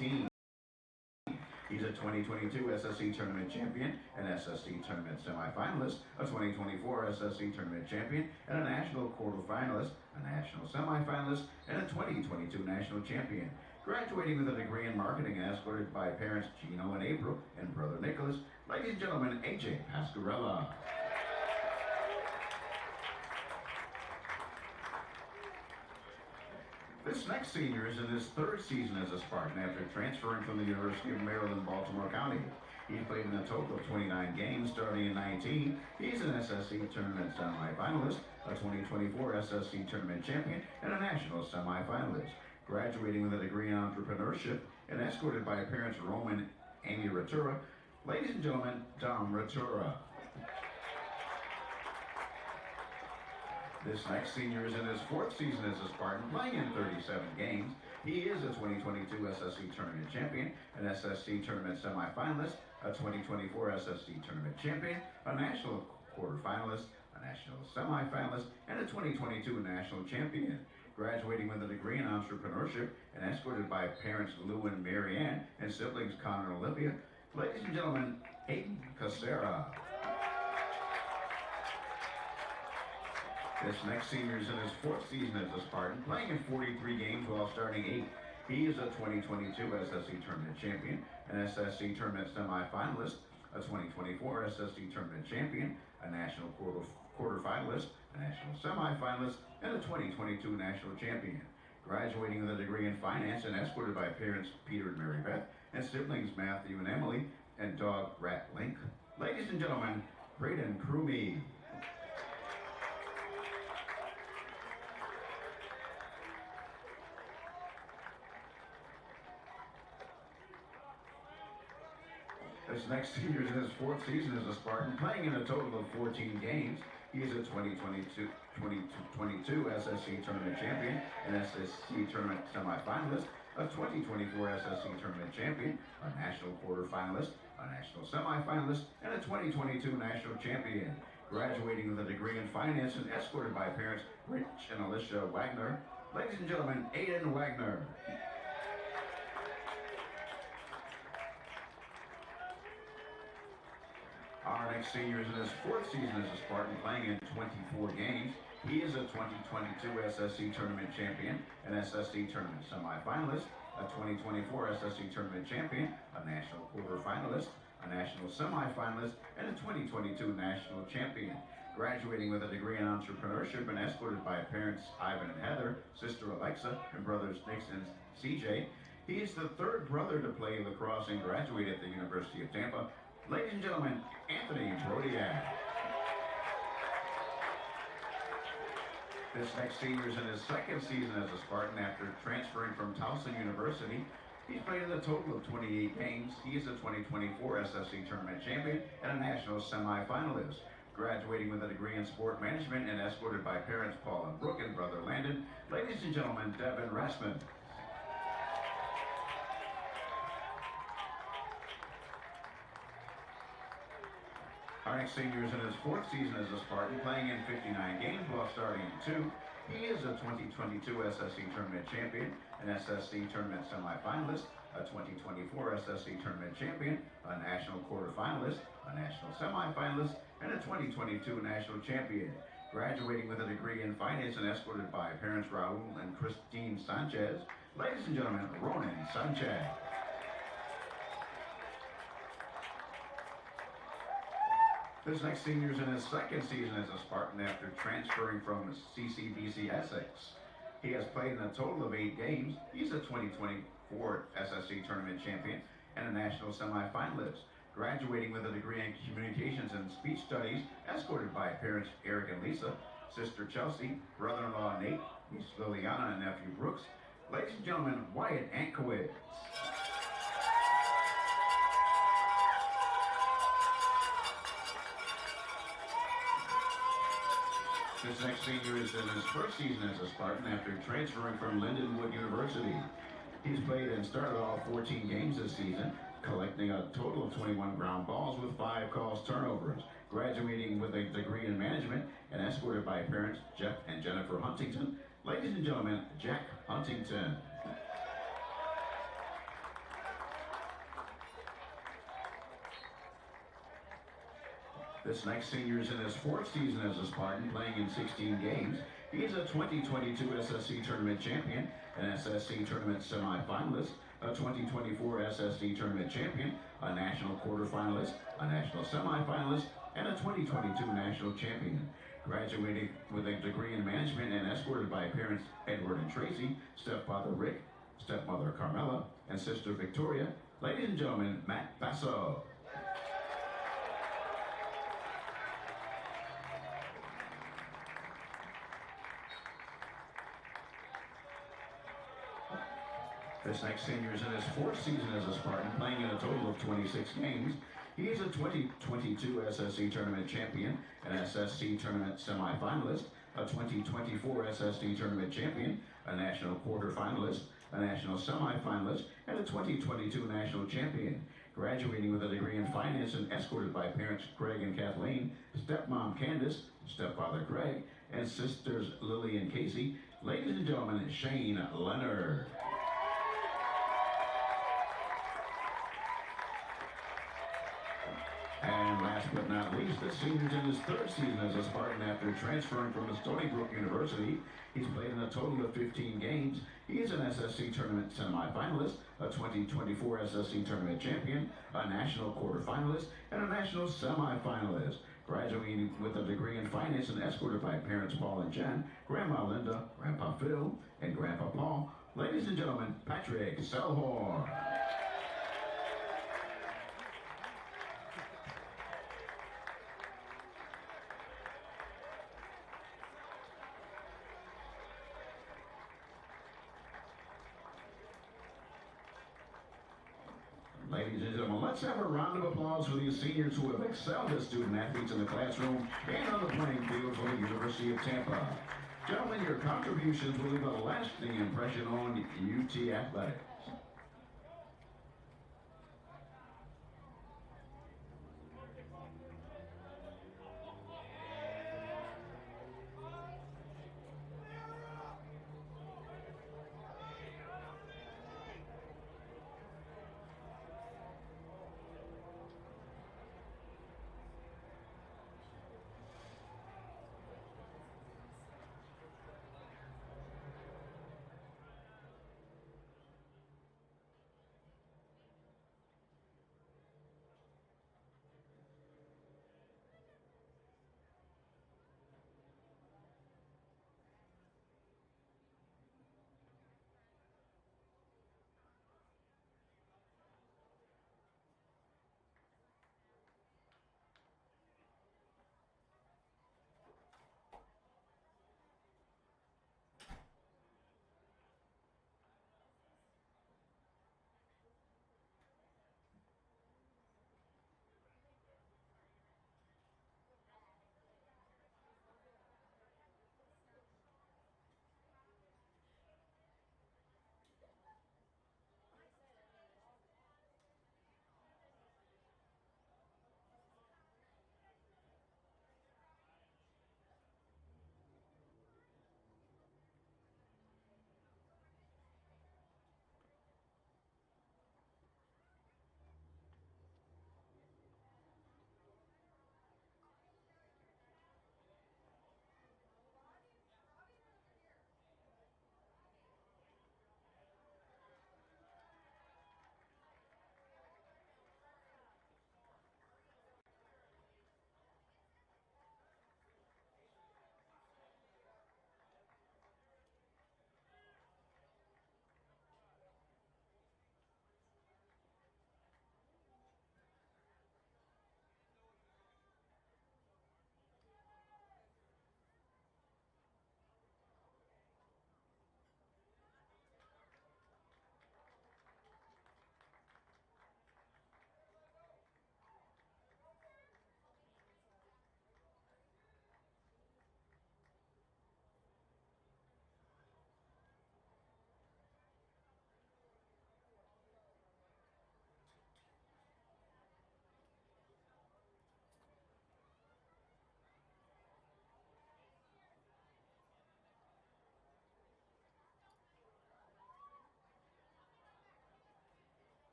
2019. He's a 2022 SSC Tournament Champion, an SSC Tournament Semifinalist, a 2024 SSC Tournament Champion, and a National Quarterfinalist, a National Semifinalist, and a 2022 National Champion. Graduating with a degree in marketing and escorted by parents Gino and April and brother Nicholas, ladies and gentlemen, AJ Pasquarella. This next senior is in his third season as a Spartan after transferring from the University of Maryland, Baltimore County. He's played in a total of 29 games, starting in 19. He's an SSC Tournament Semifinalist, a 2024 SSC Tournament Champion, and a National Semifinalist. Graduating with a degree in entrepreneurship and escorted by parents Roman and Amy Ratura, ladies and gentlemen, Dom Ratura. This next senior is in his fourth season as a Spartan, playing in 37 games. He is a 2022 SSC Tournament Champion, an SSC Tournament Semifinalist, a 2024 SSC Tournament Champion, a National Quarterfinalist, a National Semifinalist, and a 2022 National Champion. Graduating with a degree in entrepreneurship and escorted by parents Lou and Mary Ann and siblings Connor and Olivia, ladies and gentlemen, Aiden Casera. This next senior is in his fourth season as a Spartan, playing in 43 games while starting 8. He is a 2022 SSC Tournament Champion, an SSC Tournament Semifinalist, a 2024 SSC Tournament Champion, a National Quarterfinalist, a National Semifinalist, and a 2022 National Champion. Graduating with a degree in finance and escorted by parents Peter and Mary Beth and siblings Matthew and Emily and dog Rat Link, ladies and gentlemen, Braden Crumey. This next senior is in his fourth season as a Spartan, playing in a total of 14 games. He is a 2022 SSC Tournament Champion, an SSC Tournament Semifinalist, a 2024 SSC Tournament Champion, a National Quarterfinalist, a National Semifinalist, and a 2022 National Champion. Graduating with a degree in finance and escorted by parents Rich and Alicia Wagner, ladies and gentlemen, Aiden Wagner. Our next senior is in his fourth season as a Spartan, playing in 24 games. He is a 2022 SSC Tournament Champion, an SSC Tournament Semifinalist, a 2024 SSC Tournament Champion, a National Quarterfinalist, a National Semifinalist, and a 2022 National Champion. Graduating with a degree in entrepreneurship and escorted by parents Ivan and Heather, sister Alexa, and brothers Nick and CJ, he is the third brother to play lacrosse and graduate at the University of Tampa. Ladies and gentlemen, Anthony Brodiak. This next senior is in his second season as a Spartan after transferring from Towson University. He's played in a total of 28 games. He is a 2024 SSC Tournament Champion and a National Semifinalist. Graduating with a degree in sport management and escorted by parents Paul and Brooke and brother Landon, ladies and gentlemen, Devin Rassman. Our next senior is in his fourth season as a Spartan, playing in 59 games while starting in 2. He is a 2022 SSC Tournament Champion, an SSC Tournament Semifinalist, a 2024 SSC Tournament Champion, a National Quarterfinalist, a National Semifinalist, and a 2022 National Champion. Graduating with a degree in finance and escorted by parents Raul and Christine Sanchez, ladies and gentlemen, Ronan Sanchez. This next senior is in his second season as a Spartan after transferring from CCBC Essex. He has played in a total of 8 games. He's a 2024 SSC Tournament Champion and a National Semifinalist. Graduating with a degree in Communications and Speech Studies, escorted by parents Eric and Lisa, sister Chelsea, brother-in-law Nate, niece Liliana, and nephew Brooks. Ladies and gentlemen, Wyatt Ankowitz. This next senior is in his first season as a Spartan after transferring from Lindenwood University. He's played and started all 14 games this season, collecting a total of 21 ground balls with 5 calls turnovers. Graduating with a degree in management and escorted by parents Jeff and Jennifer Huntington. Ladies and gentlemen, Jack Huntington. This next senior is in his fourth season as a Spartan, playing in 16 games. He is a 2022 SSC Tournament champion, an SSC Tournament semifinalist, a 2024 SSC Tournament champion, a national quarterfinalist, a national semifinalist, and a 2022 national champion. Graduating with a degree in management and escorted by parents Edward and Tracy, stepfather Rick, stepmother Carmela, and sister Victoria, ladies and gentlemen, Matt Basso. This next senior is in his fourth season as a Spartan, playing in a total of 26 games. He is a 2022 SSC Tournament champion, an SSC Tournament semifinalist, a 2024 SSC Tournament champion, a national quarterfinalist, a national semifinalist, and a 2022 national champion. Graduating with a degree in finance and escorted by parents Craig and Kathleen, stepmom Candace, stepfather Craig, and sisters Lily and Casey, ladies and gentlemen, Shane Leonard. And last but not least, the senior's in his third season as a Spartan after transferring from Stony Brook University. He's played in a total of 15 games. He is an SSC Tournament semifinalist, a 2024 SSC Tournament champion, a national quarterfinalist, and a national semifinalist. Graduating with a degree in finance and escorted by parents Paul and Jen, Grandma Linda, Grandpa Phil, and Grandpa Paul, ladies and gentlemen, Patrick Selhorn. Ladies and gentlemen, let's have a round of applause for these seniors who have excelled as student athletes in the classroom and on the playing field for the University of Tampa. Gentlemen, your contributions will leave a lasting impression on UT athletics.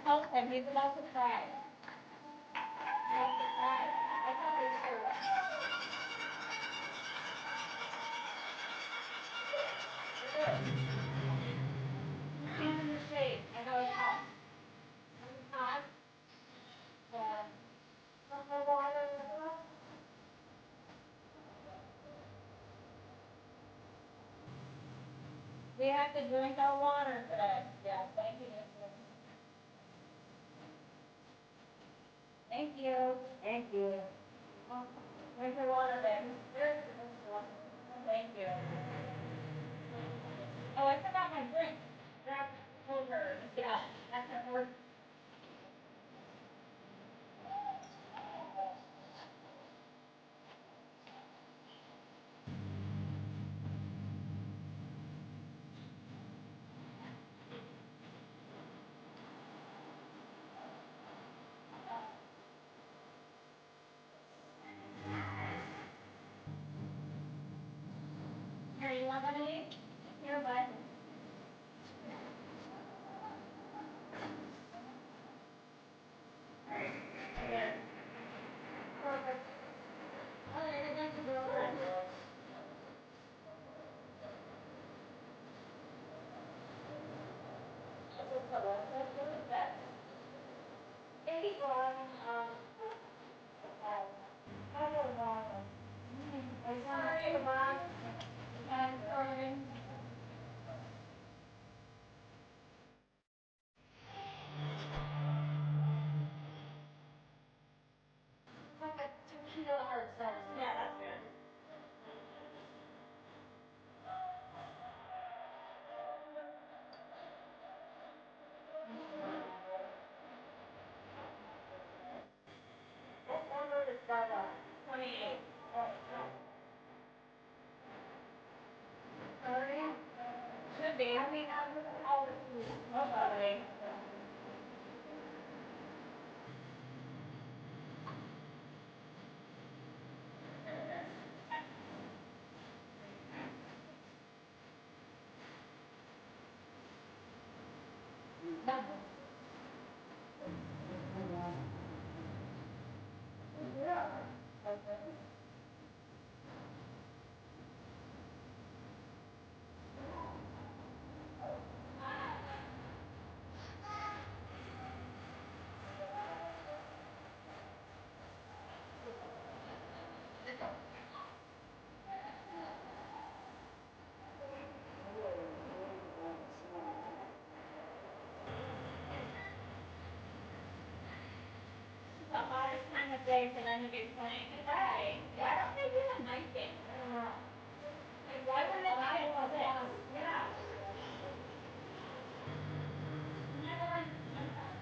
told him he's about to cry. He's about to cry. I thought he was good. He's in the shade. I know it's hot. It's hot. The water. We have to drink our water today. Yeah, thank you. Thank you. Thank you. Drink your water, baby. Thank you. Oh, I forgot my drink. Grab over. Yeah, that's important. Here, you want lemonade? Here, bud. Here. Perfect. Oh, you're gonna get your girlfriend. That's really bad. Maybe on, I don't know. Sorry, Mom. I'm sorry. Like a 2 kilo hard seltzer. Yeah, that's good. What number is that? 28. Sorry? Should be. I mean, all the food. Okay. Yeah. Okay. The hottest time of day for them to be playing is Friday. Why don't they do a night game? I don't know. Like, why would they play it all day? Yeah. Never understood that.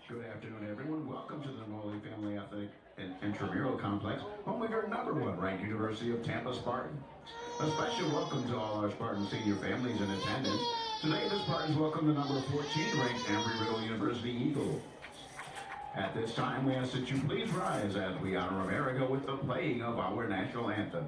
Good afternoon, everyone. Welcome to the Molly Family Athletic and Intramural Complex, home of your #1 ranked University of Tampa Spartans. A special welcome to all our Spartan senior families in attendance. Today, the Spartans welcome the number 14 ranked Embry Riddle University Eagles. At this time, we ask that you please rise as we honor America with the playing of our national anthem.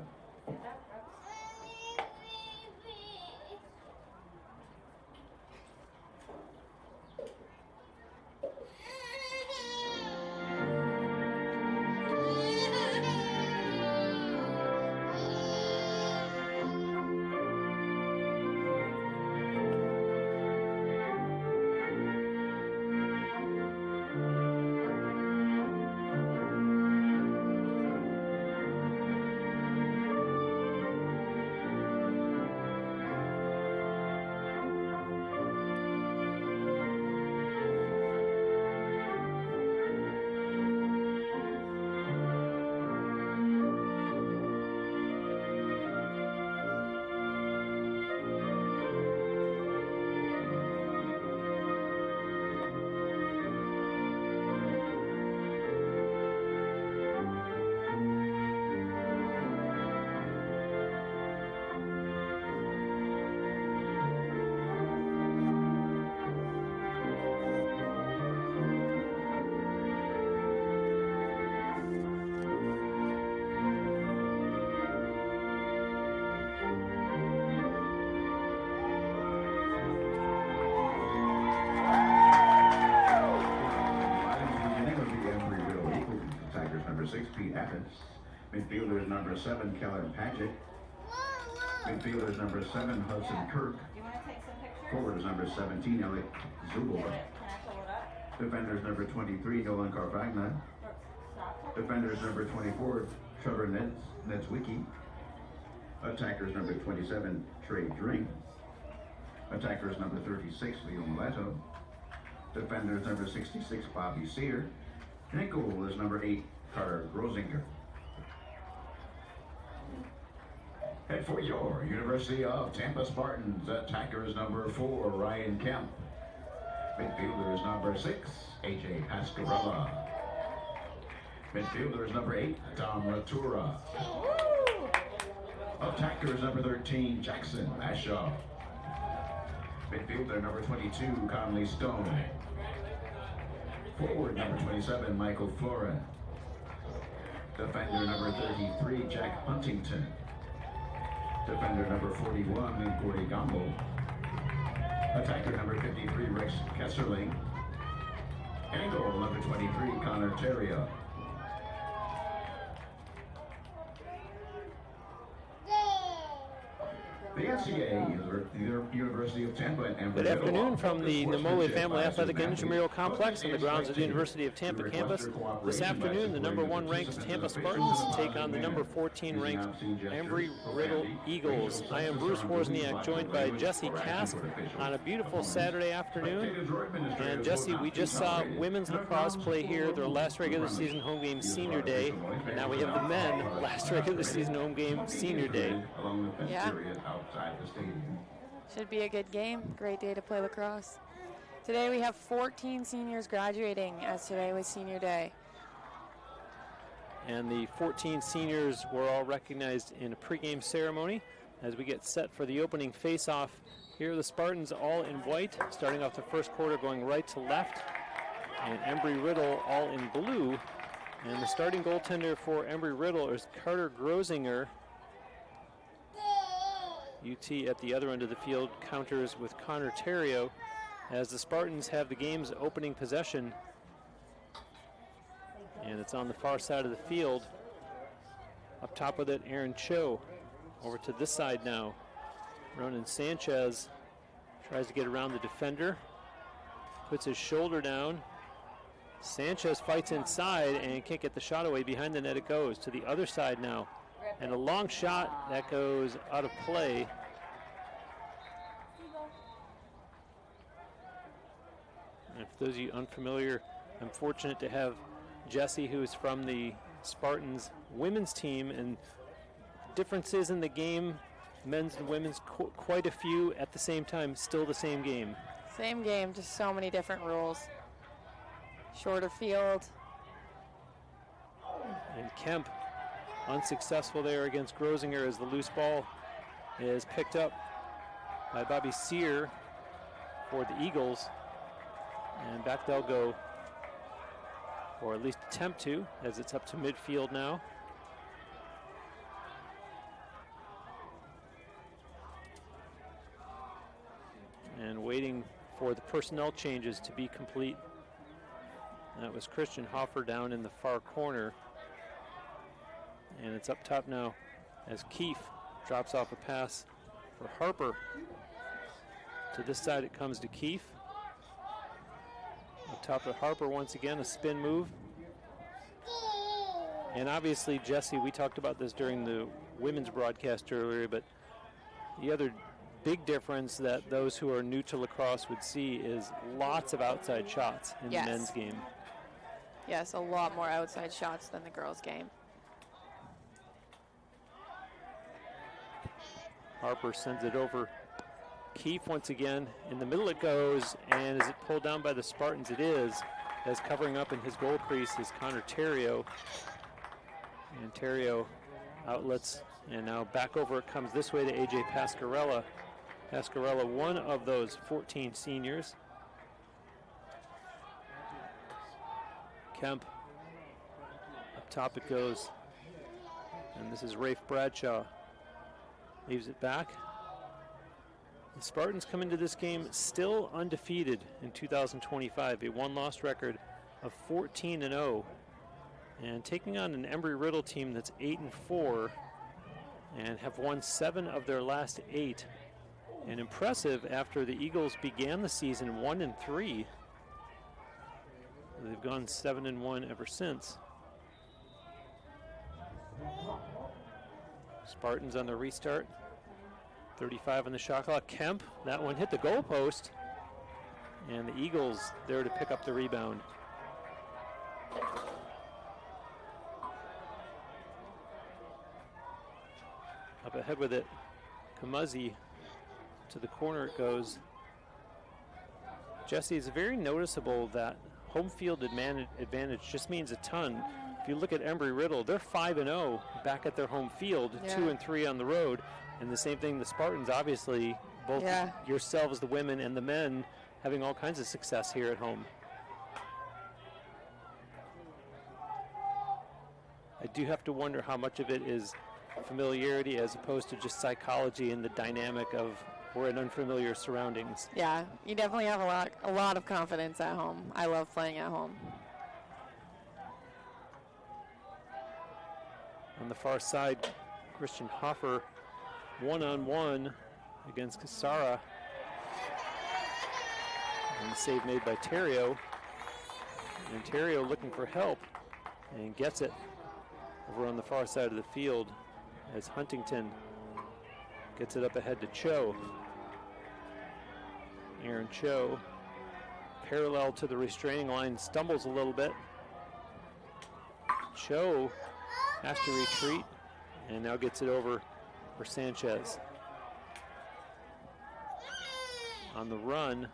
Midfielders number 7, Keller Paget. Midfielders number 7, Hudson Kirk. Forwards number 17, Alec Zubova. Defenders number 23, Nolan Carvagna. Defenders number 24, Trevor Netswicki. Attackers number 27, Trey Drink. Attackers number 36, Leo Mileto. Defenders number 66, Bobby Sear. And goal is number 8, Carter Grosinger. And for your University of Tampa Spartans, attackers number 4, Ryan Kemp. Midfielders number 6, AJ Pascarella. Midfielders number 8, Tom Ratura. Attackers number 13, Jackson Bashaw. Midfielder number 22, Conley Stone. Forward number 27, Michael Flora. Defender number 33, Jack Huntington. Defender number 41, Corey Gambo. Attacker number 53, Rex Kesserling. And goal number 23, Connor Terrio. The NCAA, University of Tampa, and Good afternoon from the Namoli Family Athletic and Intramural Complex on the grounds of the University of Tampa campus. This afternoon, the #1 ranked Tampa Spartans take on the number 14 ranked Embry Riddle Eagles. I am Bruce Wozniak, joined by Jesse Kask on a beautiful Saturday afternoon. And Jesse, we just saw women's lacrosse play here, their last regular season home game senior day. And now we have the men last regular season home game senior day. Yeah. Should be a good game. Great day to play lacrosse. Today we have 14 seniors graduating, as today was senior day. And the 14 seniors were all recognized in a pregame ceremony as we get set for the opening face-off. Here are the Spartans all in white, starting off the first quarter going right to left. And Embry Riddle all in blue. And the starting goaltender for Embry Riddle is Carter Grosinger. UT at the other end of the field counters with Connor Terrio as the Spartans have the game's opening possession. And it's on the far side of the field. Up top with it, Aaron Cho. Over to this side now. Ronan Sanchez tries to get around the defender. Puts his shoulder down. Sanchez fights inside and can't get the shot away. Behind the net it goes. To the other side now. And a long shot that goes out of play. And for those of you unfamiliar, I'm fortunate to have Jesse, who is from the Spartans women's team, and differences in the game, men's and women's, quite a few at the same time, still the same game. Same game, just so many different rules. Shorter field. And Kemp unsuccessful there against Grosinger as the loose ball is picked up by Bobby Sear for the Eagles. And back they'll go, or at least attempt to, as it's up to midfield now. And waiting for the personnel changes to be complete. That was Christian Hoffer down in the far corner. And it's up top now as Keefe drops off a pass for Harper. To this side it comes to Keefe. Up top to Harper once again, a spin move. And obviously, Jesse, we talked about this during the women's broadcast earlier, but the other big difference that those who are new to lacrosse would see is lots of outside shots in the men's game. Yes, a lot more outside shots than the girls' game. Harper sends it over. Keefe once again, in the middle it goes, and is it pulled down by the Spartans? It is, as covering up in his goal crease is Connor Terrio. And Terrio outlets, and now back over it comes this way to AJ Pascarella. Pascarella, one of those 14 seniors. Kemp, up top it goes, and this is Rafe Bradshaw. Leaves it back. The Spartans come into this game still undefeated in 2025, a one-loss record of 14-0, and taking on an Embry Riddle team that's 8-4 and have won 7 of their last 8. And impressive after the Eagles began the season 1-3. They've gone 7-1 ever since. Spartans on the restart. 35 on the shot clock. Kemp, that one hit the goalpost. And the Eagles there to pick up the rebound. Up ahead with it, Kamuzzi. To the corner it goes. Jesse, it's very noticeable that home field advantage just means a ton. If you look at Embry Riddle, they're 5-0 back at their home field, 2-3 on the road. And the same thing, the Spartans, obviously, both yourselves, the women and the men, having all kinds of success here at home. I do have to wonder how much of it is familiarity as opposed to just psychology and the dynamic of we're in unfamiliar surroundings. Yeah, you definitely have a lot of confidence at home. I love playing at home. On the far side, Christian Hoffer one-on-one against Casara. And the save made by Terrio. And Terrio looking for help and gets it over on the far side of the field as Huntington gets it up ahead to Cho. Aaron Cho, parallel to the restraining line, stumbles a little bit. Cho has to retreat and now gets it over for Sanchez. On the run,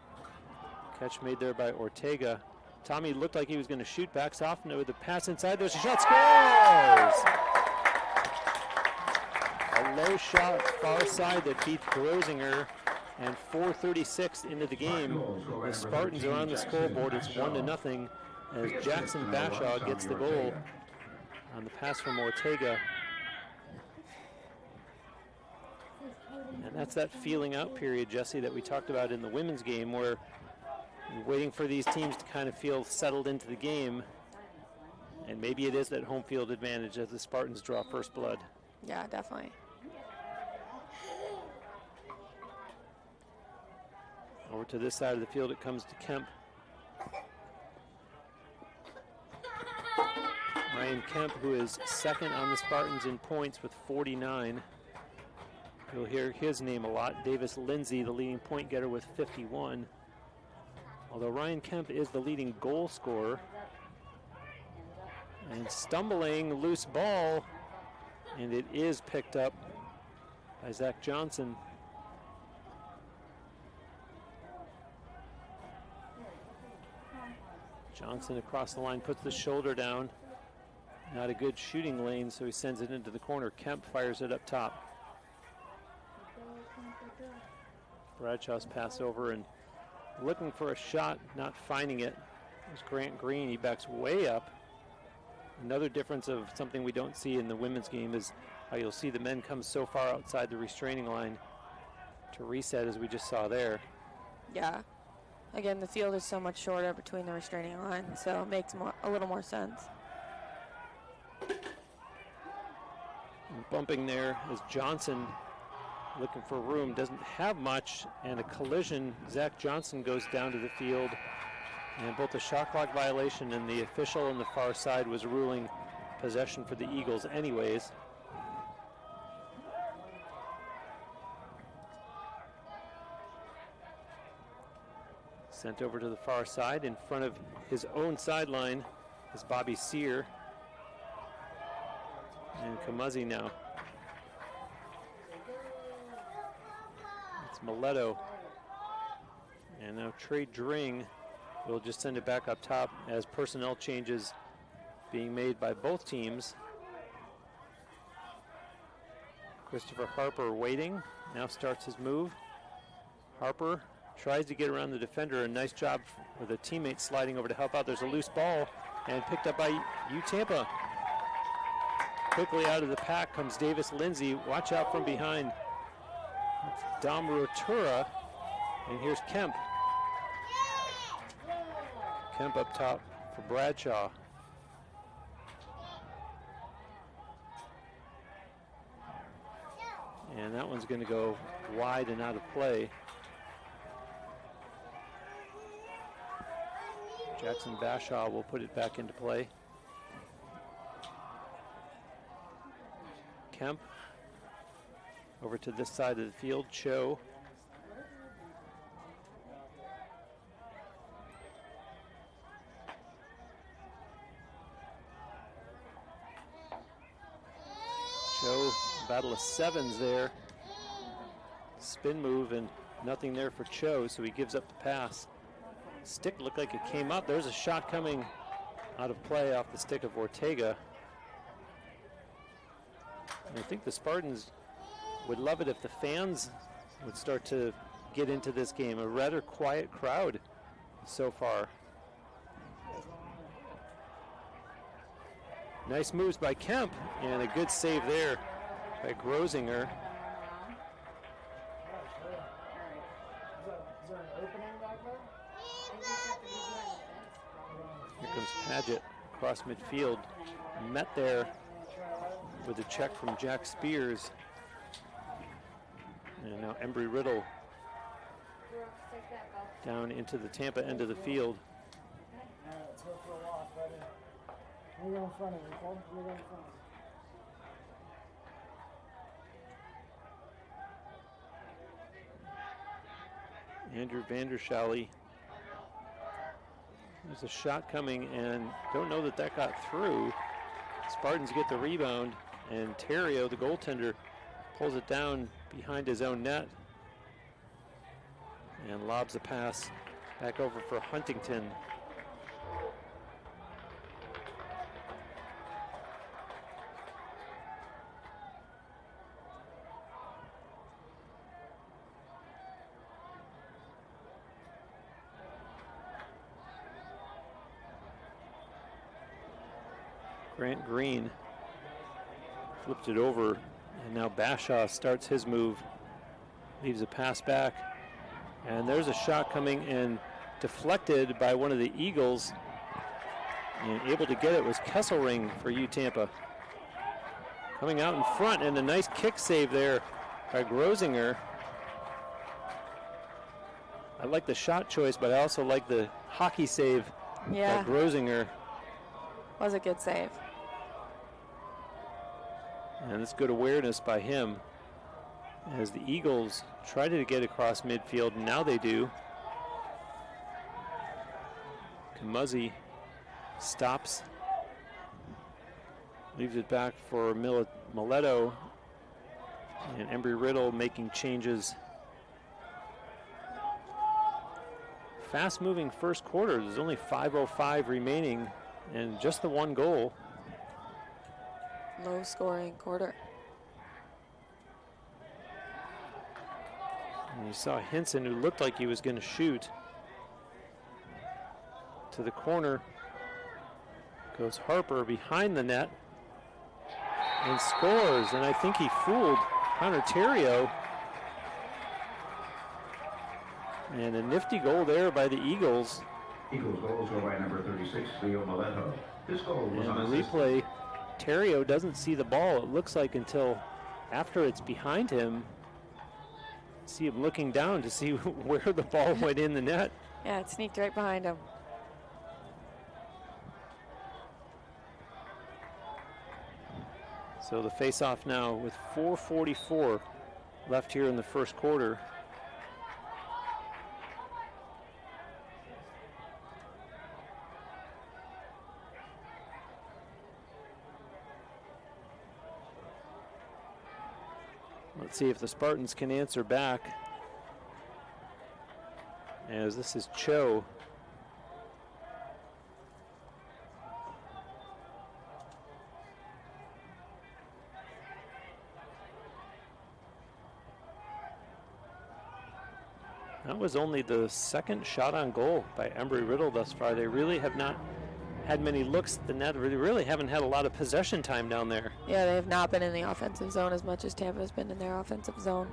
catch made there by Ortega. Tommy looked like he was going to shoot, backs off, and with the pass inside, there's a shot, scores! A low shot, far side that beat Grosinger, and 4:36 into the game. The Spartans are on the scoreboard. It's 1-0 as Jackson Bashaw gets the goal on the pass from Ortega. And that's that feeling out period, Jesse, that we talked about in the women's game, where you're waiting for these teams to kind of feel settled into the game. And maybe it is that home field advantage as the Spartans draw first blood. Yeah, definitely. Over to this side of the field, it comes to Kemp. Ryan Kemp, who is second on the Spartans in points with 49. You'll hear his name a lot. Davis Lindsay, the leading point getter, with 51. Although Ryan Kemp is the leading goal scorer. And stumbling, loose ball, and it is picked up by Zach Johnson. Johnson across the line, puts the shoulder down. Not a good shooting lane, so he sends it into the corner. Kemp fires it up top. Bradshaw's pass over and looking for a shot, not finding it. There's Grant Green, he backs way up. Another difference of something we don't see in the women's game is how you'll see the men come so far outside the restraining line to reset, as we just saw there. Yeah. Again, the field is so much shorter between the restraining line, so it makes a little more sense. And bumping there is Johnson, looking for room, doesn't have much, and a collision. Zach Johnson goes down to the field, and both the shot clock violation and the official on the far side was ruling possession for the Eagles anyways. Sent over to the far side. In front of his own sideline is Bobby Sear. And Kamuzzi now. It's Mileto. And now Trey Dring will just send it back up top as personnel changes being made by both teams. Christopher Harper waiting. Now starts his move. Harper tries to get around the defender. A nice job with a teammate sliding over to help out. There's a loose ball and picked up by Tampa. Quickly out of the pack comes Davis Lindsay. Watch out from behind. It's Dom Rotura. And here's Kemp. Kemp up top for Bradshaw. And that one's going to go wide and out of play. Jackson Bashaw will put it back into play. Kemp over to this side of the field. Cho. Cho, battle of sevens there. Spin move and nothing there for Cho, so he gives up the pass. Stick looked like it came up. There's a shot coming out of play off the stick of Ortega. And I think the Spartans would love it if the fans would start to get into this game. A rather quiet crowd so far. Nice moves by Kemp and a good save there by Grosinger. Here comes Paget across midfield. Met there with a check from Jack Spears. And now Embry Riddle down into the Tampa end of the field. Andrew Vandershalle. There's a shot coming, and don't know that that got through. Spartans get the rebound, and Terrio, the goaltender, pulls it down behind his own net and lobs a pass back over for Huntington. Grant Green flipped it over, and now Bashaw starts his move. Leaves a pass back, and there's a shot coming and deflected by one of the Eagles, and able to get it was Kesselring for Tampa. Coming out in front, and a nice kick save there by Grosinger. I like the shot choice, but I also like the hockey save by Grosinger. Was a good save. And it's good awareness by him as the Eagles try to get across midfield. Now they do. Kamuzzi stops, leaves it back for Mileto, and Embry Riddle making changes fast-moving first quarter. There's only 5:05 remaining and just the one goal. Low scoring quarter. And you saw Hinson, who looked like he was going to shoot. To the corner goes Harper behind the net and scores. And I think he fooled Connor Terrio. And a nifty goal there by the Eagles. Eagles goals go by number 36, Leo Mileto. This goal was And on the replay, Terrio doesn't see the ball, it looks like, until after it's behind him. See him looking down to see where the ball went in the net. Yeah, it sneaked right behind him. So the face-off now with 4:44 left here in the first quarter. Let's see if the Spartans can answer back. As this is Cho. That was only the second shot on goal by Embry Riddle thus far. They really have not had many looks at the net. They really haven't had a lot of possession time down there. Yeah, they have not been in the offensive zone as much as Tampa has been in their offensive zone.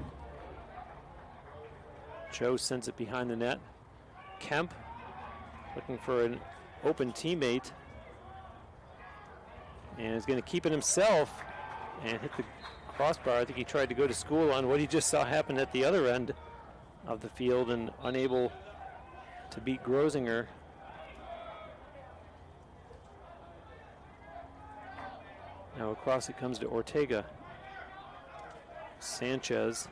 Cho sends it behind the net. Kemp looking for an open teammate. And is going to keep it himself and hit the crossbar. I think he tried to go to school on what he just saw happen at the other end of the field and unable to beat Grosinger. Now across it comes to Ortega. Sanchez,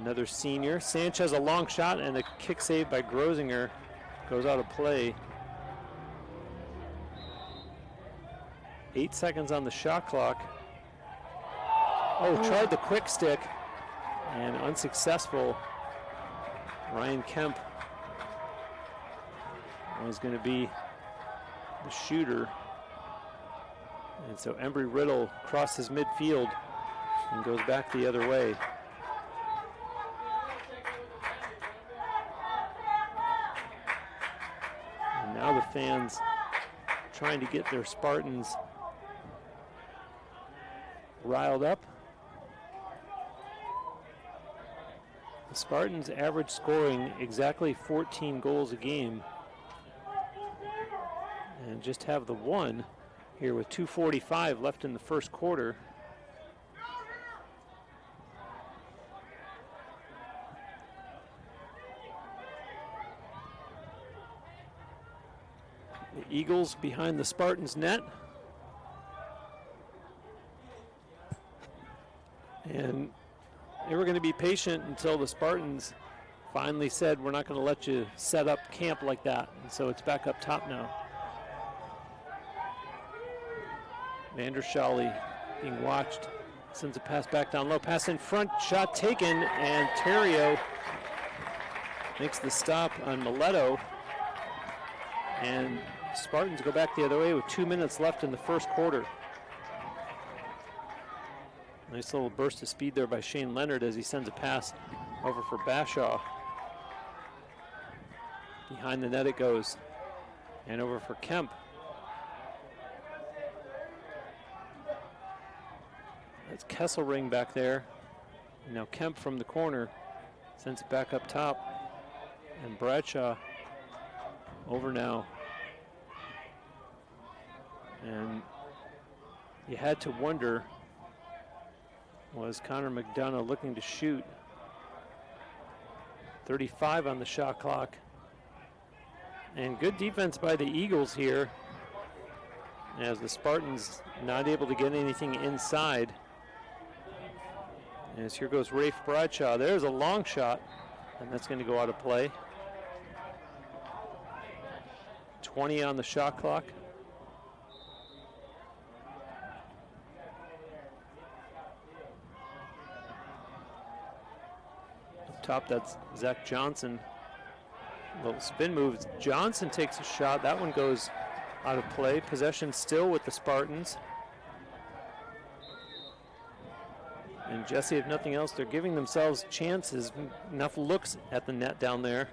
another senior. Sanchez a long shot and a kick save by Grosinger goes out of play. 8 seconds on the shot clock. Oh, tried the quick stick and unsuccessful. Ryan Kemp was going to be the shooter. And so Embry Riddle crosses midfield and goes back the other way. And now the fans trying to get their Spartans riled up. The Spartans average scoring exactly 14 goals a game and just have the one here with 2:45 left in the first quarter. The Eagles behind the Spartans net. And they were going to be patient until the Spartans finally said, we're not going to let you set up camp like that. And so it's back up top now. Vandershally being watched, sends a pass back down low, pass in front, shot taken, and Terrio makes the stop on Mileto. And Spartans go back the other way with 2 minutes left in the first quarter. Nice little burst of speed there by Shane Leonard as he sends a pass over for Bashaw. Behind the net it goes. And over for Kemp. That's Kesselring back there. And now Kemp from the corner sends it back up top. And Bradshaw over now. And you had to wonder, was Connor McDonough looking to shoot? 35 on the shot clock. And good defense by the Eagles here as the Spartans not able to get anything inside. As here goes Rafe Bradshaw. There's a long shot, and that's going to go out of play. 20 on the shot clock. Up top, that's Zach Johnson Little spin move. Johnson takes a shot. That one goes out of play. Possession still with the Spartans. And Jesse, if nothing else, they're giving themselves chances, enough looks at the net down there.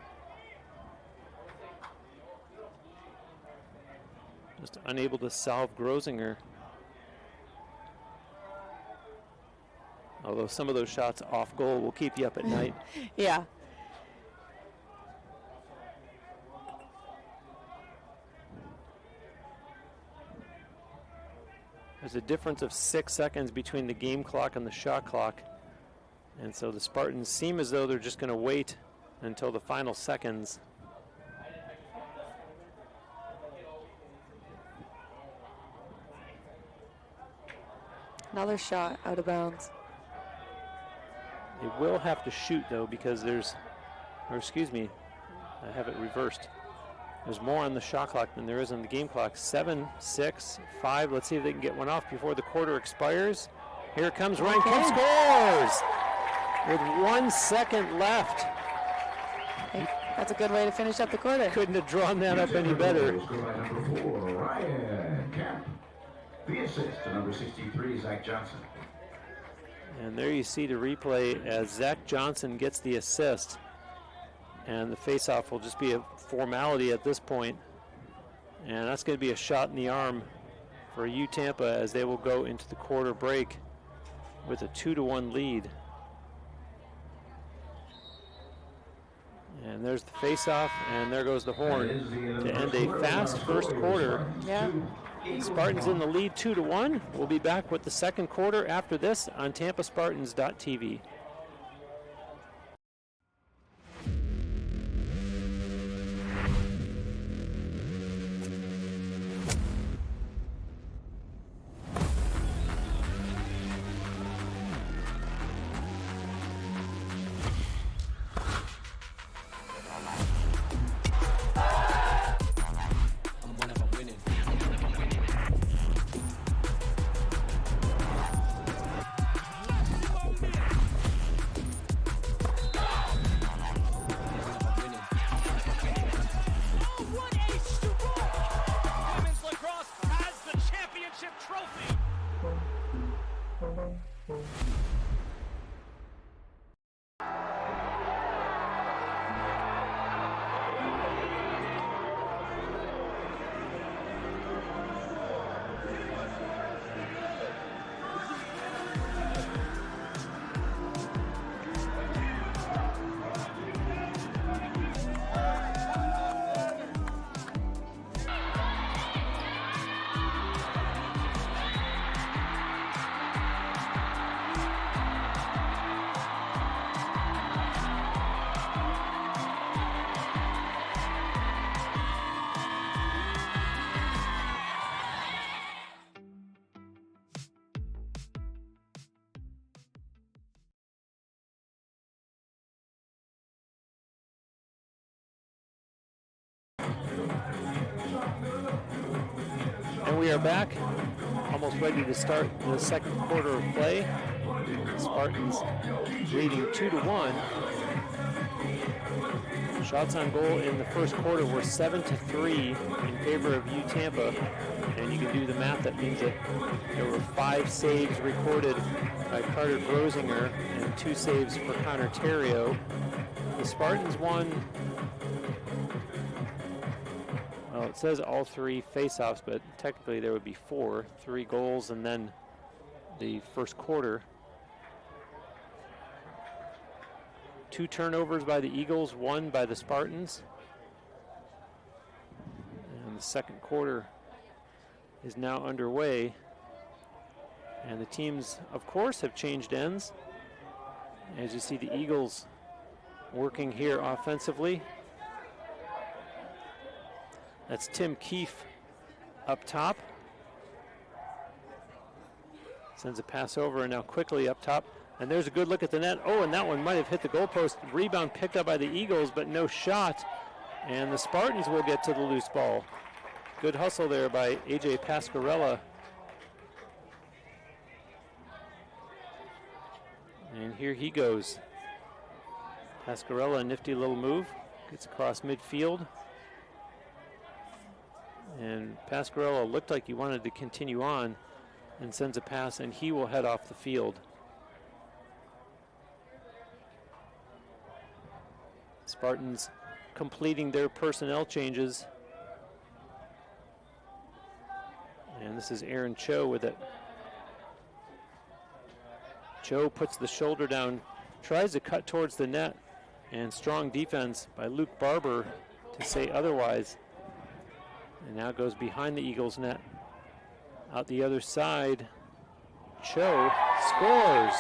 Just unable to solve Grosinger. Although some of those shots off goal will keep you up at night. Yeah. There's a difference of 6 seconds between the game clock and the shot clock. And so the Spartans seem as though they're just going to wait until the final seconds. Another shot out of bounds. They will have to shoot, though, because there's, or excuse me, I have it reversed. There's more on the shot clock than there is on the game clock. 7, 6, 5. Let's see if they can get one off before the quarter expires. Here comes Ryan Kemp, scores! With 1 second left. That's a good way to finish up the quarter. Couldn't have drawn that up any better. Number 4, Ryan Kemp. The assist to number 63, Zach Johnson. And there you see the replay as Zach Johnson gets the assist. And the faceoff will just be a formality at this point. And that's going to be a shot in the arm for U Tampa as they will go into the quarter break with a 2-1 lead. And there's the faceoff, and there goes the horn to end a fast first quarter. Yeah. Spartans in the lead 2-1. We'll be back with the second quarter after this on TampaSpartans.tv. And we are back, almost ready to start the second quarter of play. Spartans leading 2-1. Shots on goal in the first quarter were 7-3 in favor of U Tampa. And you can do the math. That means that there were 5 saves recorded by Carter Grosinger and 2 saves for Connor Terrio. The Spartans won. Well, it says all 3 faceoffs, but technically there would be 4. 3 goals and then the first quarter. 2 turnovers by the Eagles, 1 by the Spartans. And the second quarter is now underway. And the teams, of course, have changed ends. As you see the Eagles working here offensively. That's Tim Keefe up top. Sends a pass over and now quickly up top. And there's a good look at the net. Oh, and that one might have hit the goalpost. Rebound picked up by the Eagles, but no shot. And the Spartans will get to the loose ball. Good hustle there by A.J. Pasquarella. And here he goes. Pasquarella, a nifty little move. Gets across midfield. And Pasquarello looked like he wanted to continue on and sends a pass, and he will head off the field. Spartans completing their personnel changes. And this is Aaron Cho with it. Cho puts the shoulder down, tries to cut towards the net, and strong defense by Luke Barber to say otherwise. And now goes behind the Eagles net. Out the other side, Cho scores.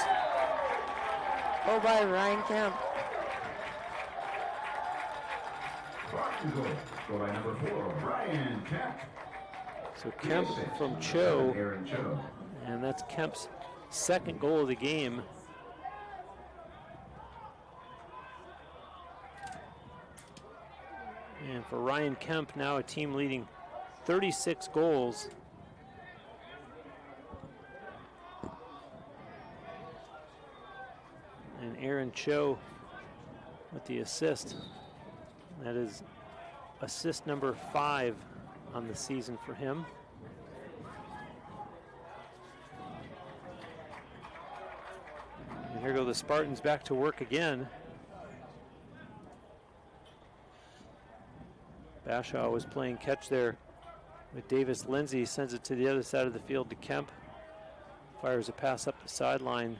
Goal by Ryan Kemp. Goal by number 4, Ryan Kemp. So Kemp from Cho, and that's Kemp's second goal of the game. And for Ryan Kemp, now a team leading 36 goals. And Aaron Cho with the assist. That is assist number 5 on the season for him. And here go the Spartans back to work again. Bashaw was playing catch there with Davis Lindsay, sends it to the other side of the field to Kemp. Fires a pass up the sideline.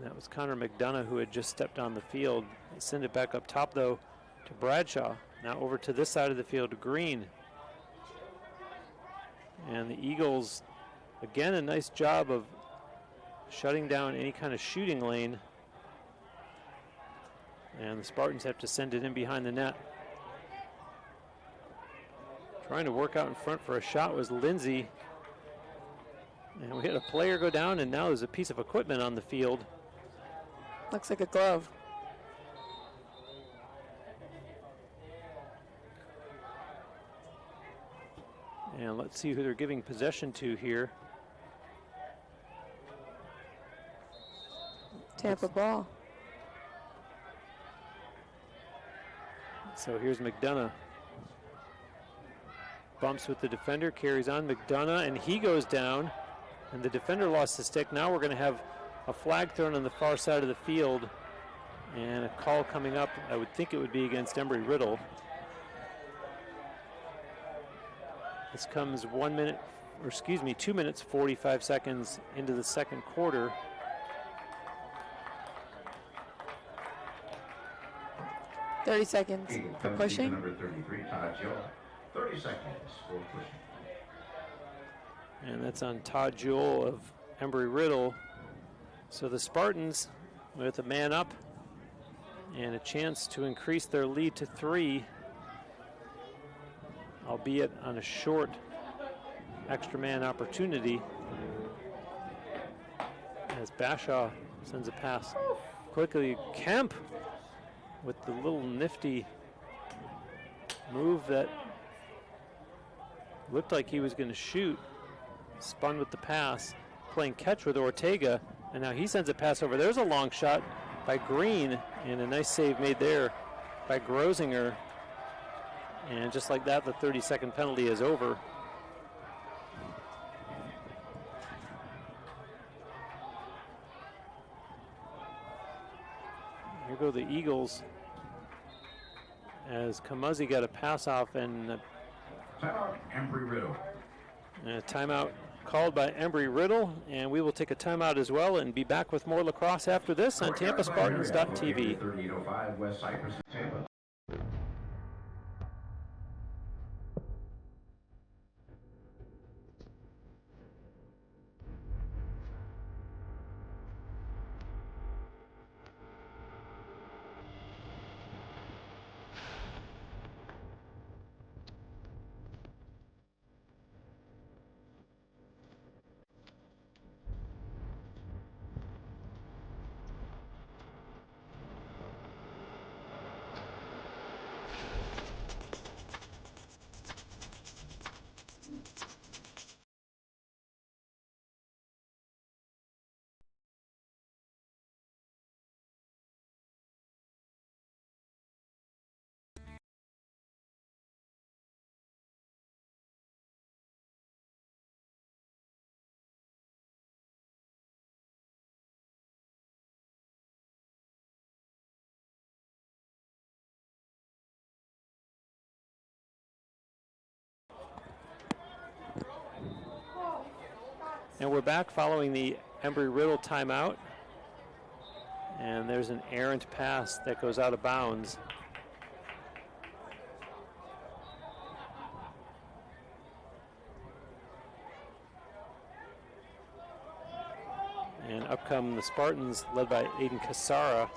That was Connor McDonough who had just stepped on the field. They send it back up top though to Bradshaw. Now over to this side of the field to Green. And the Eagles, again, a nice job of shutting down any kind of shooting lane. And the Spartans have to send it in behind the net. Trying to work out in front for a shot was Lindsay. And we had a player go down, and now there's a piece of equipment on the field. Looks like a glove. And let's see who they're giving possession to here. Tampa ball. So here's McDonough. Bumps with the defender, carries on McDonough, and he goes down. And the defender lost the stick. Now we're going to have a flag thrown on the far side of the field. And a call coming up. I would think it would be against Embry Riddle. This comes 2 minutes, 45 seconds into the second quarter. $30 seconds for pushing. Number 33, Todd Jewell. 30 seconds for pushing. And that's on Todd Jewell of Embry Riddle. So the Spartans with a man up and a chance to increase their lead to 3, albeit on a short extra man opportunity, as Bashaw sends a pass quickly. Kemp with the little nifty move that looked like he was going to shoot, spun with the pass, playing catch with Ortega, and now he sends a pass over. There's a long shot by Green, and a nice save made there by Grosinger. And just like that, the 30-second penalty is over. Here go the Eagles, as Kamuzzi got a pass off, and Timeout, Embry Riddle. a timeout called by Embry Riddle, and we will take a timeout as well and be back with more lacrosse after this on TampaSpartans.tv. 3805 West Cypress, Tampa. And we're back following the Embry Riddle timeout. And there's an errant pass that goes out of bounds. And up come the Spartans, led by Aiden Casara,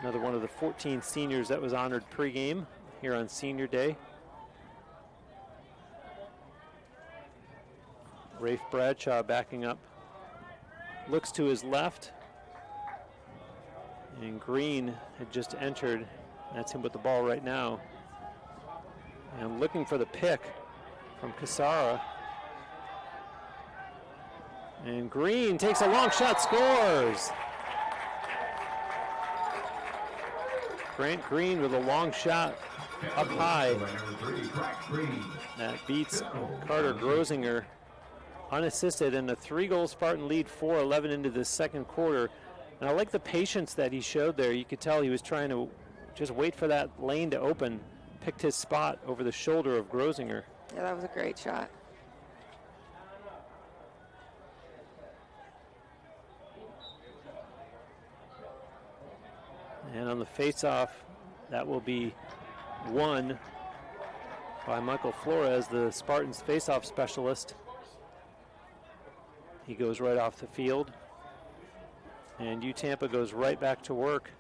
another one of the 14 seniors that was honored pregame here on Senior Day. Rafe Bradshaw backing up, looks to his left, and Green had just entered. That's him with the ball right now. And looking for the pick from Casara. And Green takes a long shot, scores! Grant Green with a long shot up high. That beats Carter Grosinger unassisted, and a 3-goal Spartan lead, 4-11 into the second quarter. And I like the patience that he showed there. You could tell he was trying to just wait for that lane to open, picked his spot over the shoulder of Grosinger. Yeah, that was a great shot. And on the face-off, that will be won by Michael Flores, the Spartans face-off specialist. He goes right off the field. And Tampa goes right back to work.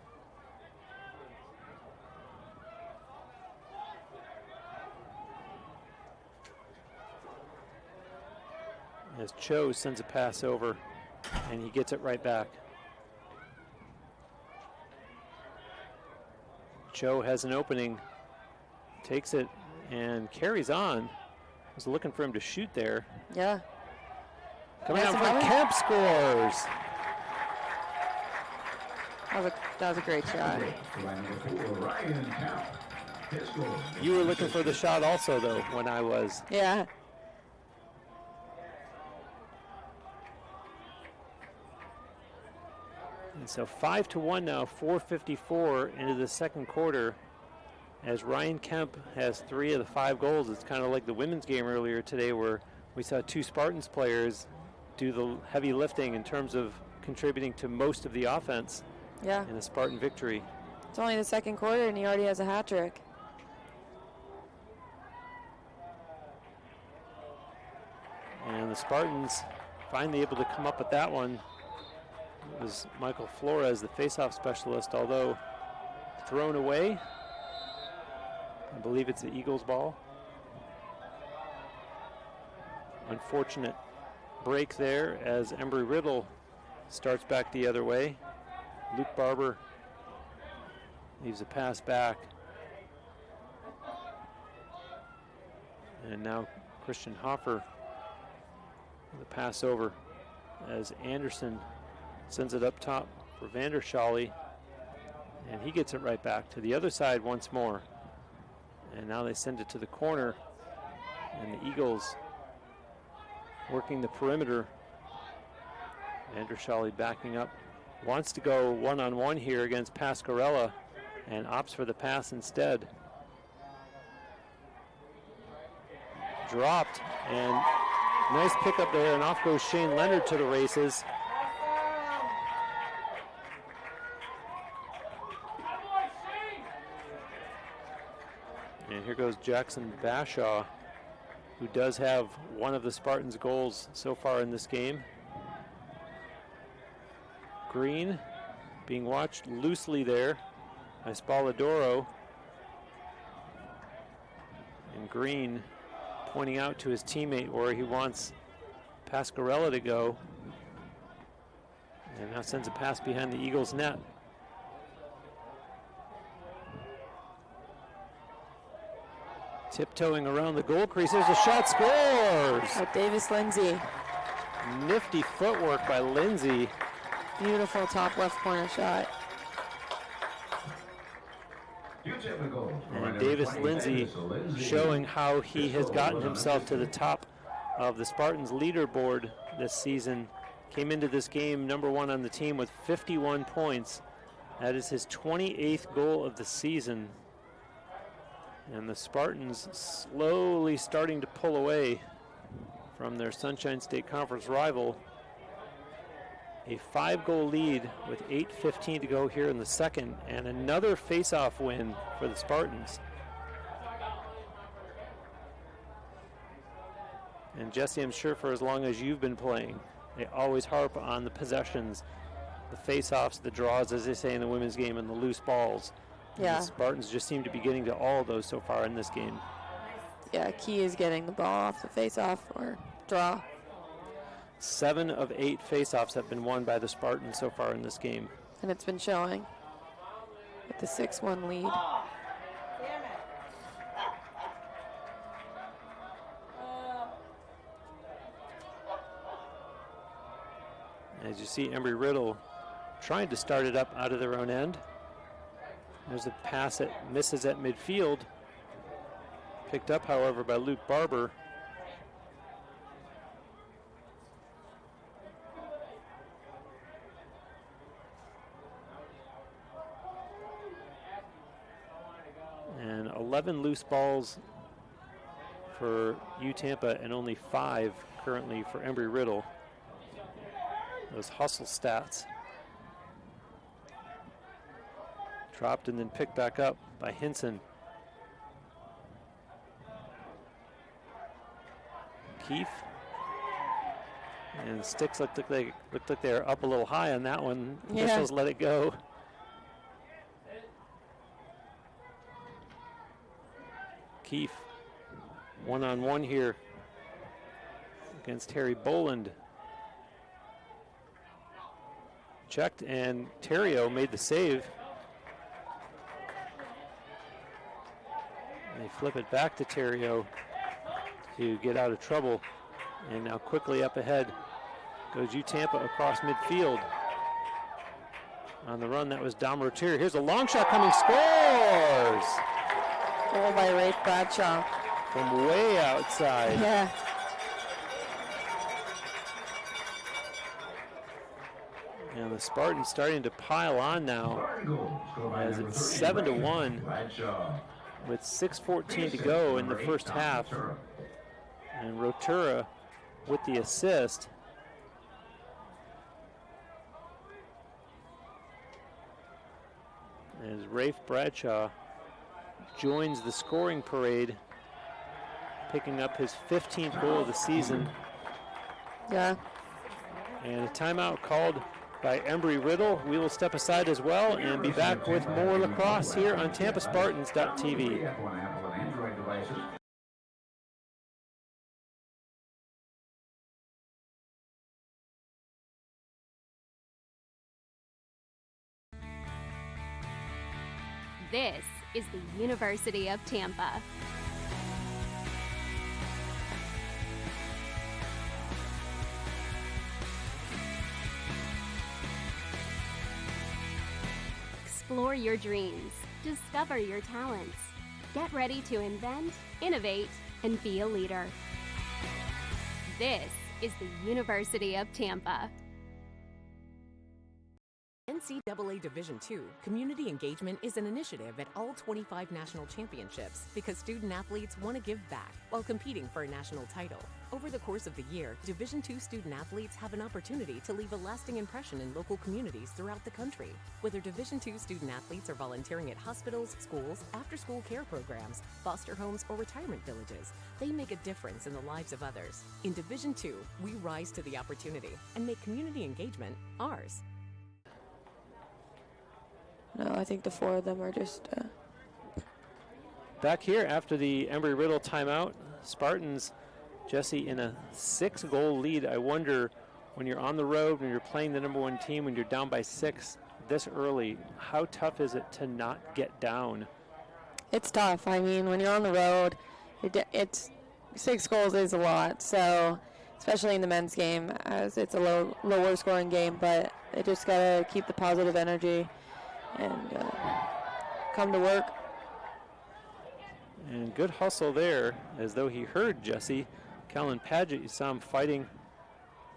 As Cho sends a pass over, and he gets it right back. Cho has an opening, takes it and carries on. Was looking for him to shoot there. Yeah. Coming out front, Kemp scores. That was a great shot. You were looking for the shot also, though, when I was. Yeah. And so 5-1 now, 4:54 into the second quarter. As Ryan Kemp has 3 of the 5 goals. It's kind of like the women's game earlier today, where we saw 2 Spartans players do the heavy lifting in terms of contributing to most of the offense. Yeah. In a Spartan victory. It's only the second quarter, and he already has a hat trick. And the Spartans finally able to come up with that one. It was Michael Flores, the faceoff specialist, although thrown away. I believe it's the Eagles' ball. Unfortunate break there as Embry Riddle starts back the other way. Luke Barber leaves a pass back. And now Christian Hoffer with a pass over as Anderson sends it up top for Vandershaly. And he gets it right back to the other side once more. And now they send it to the corner. And the Eagles working the perimeter. Vandershaly backing up. Wants to go one-on-one here against Pasquarella and opts for the pass instead. Dropped, and nice pickup there, and off goes Shane Leonard to the races. And here goes Jackson Bashaw, who does have one of the Spartans' goals so far in this game. Green being watched loosely there by Spalladoro. And Green pointing out to his teammate where he wants Pasquarella to go. And now sends a pass behind the Eagles' net. Tiptoeing around the goal crease. There's a shot, scores! Oh, Davis Lindsay. Nifty footwork by Lindsay. Beautiful top left corner shot. And Davis Lindsay showing how he has gotten himself to the top of the Spartans leaderboard this season. Came into this game number 1 on the team with 51 points. That is his 28th goal of the season. And the Spartans slowly starting to pull away from their Sunshine State Conference rival. A 5-goal lead with 8:15 to go here in the second, and another face-off win for the Spartans. And Jesse, I'm sure for as long as you've been playing, they always harp on the possessions, the face-offs, the draws, as they say in the women's game, and the loose balls. Yeah. And the Spartans just seem to be getting to all of those so far in this game. Yeah, key is getting the ball off the face-off or draw. 7 of 8 face-offs have been won by the Spartans so far in this game. And it's been showing with the 6-1 lead. As you see, Embry Riddle trying to start it up out of their own end. There's a pass that misses at midfield. Picked up, however, by Luke Barber. And 11 loose balls for Tampa and only 5 currently for Embry Riddle. Those hustle stats. Dropped and then picked back up by Hinson. Keefe. And sticks looked like they were up a little high on that one. Yeah. Officials let it go. Keefe, one-on-one here against Terry Boland. Checked, and Terrio made the save. And they flip it back to Terrio to get out of trouble. And now quickly up ahead goes Tampa across midfield. On the run, that was Dom Rotier. Here's a long shot coming, scores! Goal by Rafe Bradshaw. From way outside. Yeah. And the Spartans starting to pile on now as it's 7-1 with 6:14 to go in the first half. And Rotura with the assist. As Rafe Bradshaw joins the scoring parade, picking up his 15th goal of the season. Yeah. And a timeout called by Embry Riddle. We will step aside as well and be back with more lacrosse here on TampaSpartans.tv. This is the University of Tampa. Explore your dreams, discover your talents. Get ready to invent, innovate, and be a leader. This is the University of Tampa. NCAA Division II Community Engagement is an initiative at all 25 national championships because student athletes want to give back while competing for a national title. Over the course of the year, Division II student athletes have an opportunity to leave a lasting impression in local communities throughout the country. Whether Division II student athletes are volunteering at hospitals, schools, after-school care programs, foster homes, or retirement villages, they make a difference in the lives of others. In Division II, we rise to the opportunity and make community engagement ours. No, I think the 4 of them are just... Back here after the Embry Riddle timeout, Spartans, Jesse, in a 6-goal lead. I wonder, when you're on the road, when you're playing the number 1 team, when you're down by 6 this early, how tough is it to not get down? It's tough. I mean, when you're on the road, it's 6 goals is a lot. So, especially in the men's game, as it's a lower scoring game, but they just got to keep the positive energy and come to work. And good hustle there, as though he heard Jesse. Callan Padgett, you saw him fighting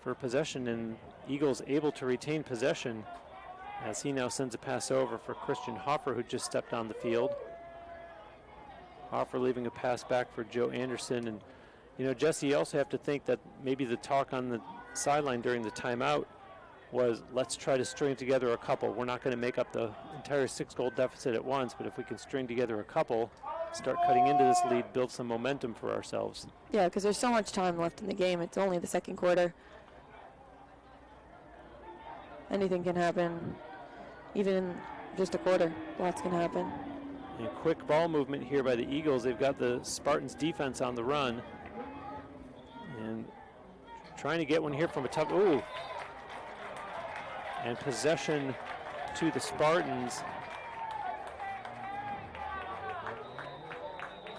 for possession, and Eagles able to retain possession as he now sends a pass over for Christian Hoffer, who just stepped on the field. Hoffer leaving a pass back for Joe Anderson, and You know, Jesse, you also have to think that maybe the talk on the sideline during the timeout was, let's try to string together a couple. We're not going to make up the entire 6-goal deficit at once, but if we can string together a couple, start cutting into this lead, build some momentum for ourselves. Yeah, because there's so much time left in the game. It's only the second quarter. Anything can happen, even in just a quarter. Lots can happen. And quick ball movement here by the Eagles. They've got the Spartans defense on the run. And trying to get one here from a tough, ooh. And possession to the Spartans.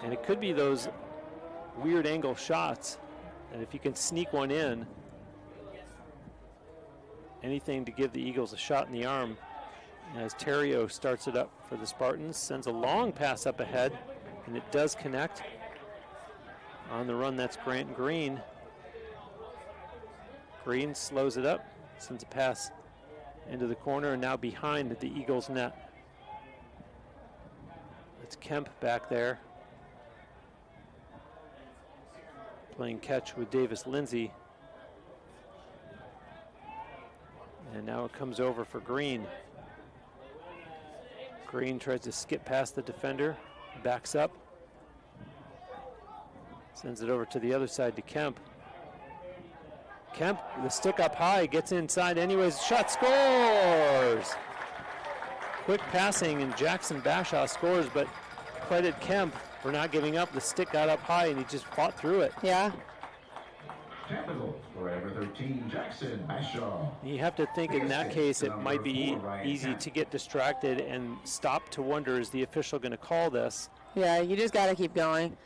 And it could be those weird angle shots. And if you can sneak one in, anything to give the Eagles a shot in the arm. As Terrio starts it up for the Spartans, sends a long pass up ahead, and it does connect. On the run, that's Grant Green. Green slows it up, sends a pass into the corner, and now behind the Eagles' net. It's Kemp back there, playing catch with Davis Lindsay. And now it comes over for Green. Green tries to skip past the defender, backs up, sends it over to the other side to Kemp. Kemp, the stick up high, gets inside anyways, shot, scores! Quick passing, and Jackson Bashaw scores, but credit Kemp for not giving up. The stick got up high, and he just fought through it. Yeah. Tampa goal, forever 13, Jackson Bashaw. You have to think in that case it might be easy to get distracted and stop to wonder, is the official going to call this? Yeah, you just got to keep going.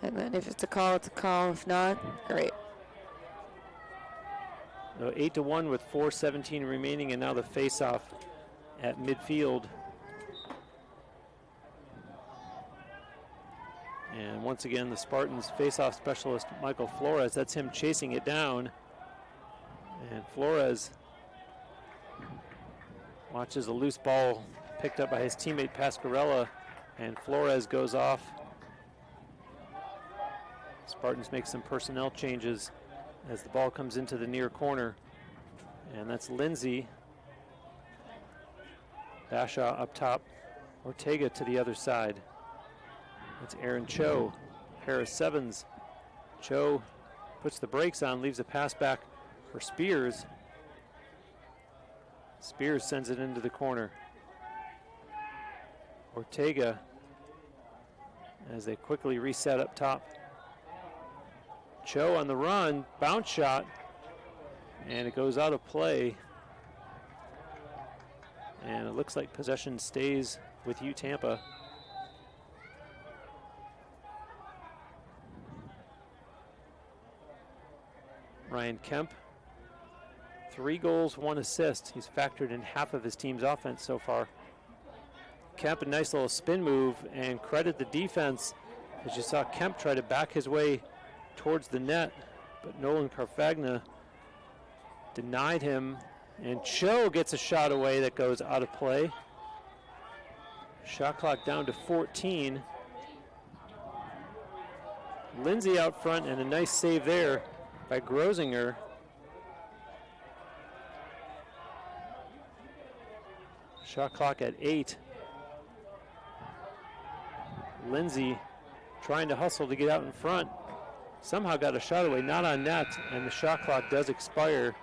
And then if it's a call, it's a call. If not, great. 8-1 with 4:17 remaining, and now the face-off at midfield. And once again, the Spartans face-off specialist, Michael Flores, that's him chasing it down. And Flores watches a loose ball picked up by his teammate Pasquarella, and Flores goes off. Spartans make some personnel changes as the ball comes into the near corner. And that's Lindsay. Bashaw up top. Ortega to the other side. That's Aaron Cho. Harris Sevens. Cho puts the brakes on, leaves a pass back for Spears. Spears sends it into the corner. Ortega, as they quickly reset up top. Cho on the run, bounce shot, and it goes out of play. And it looks like possession stays with you, Tampa. Ryan Kemp, 3 goals, 1 assist. He's factored in half of his team's offense so far. Kemp, a nice little spin move, and credit the defense, as you saw Kemp try to back his way towards the net, but Nolan Carfagna denied him, and Cho gets a shot away that goes out of play. Shot clock down to 14. Lindsay out front, and a nice save there by Grosinger. Shot clock at 8. Lindsay trying to hustle to get out in front. Somehow got a shot away, not on net, and the shot clock does expire.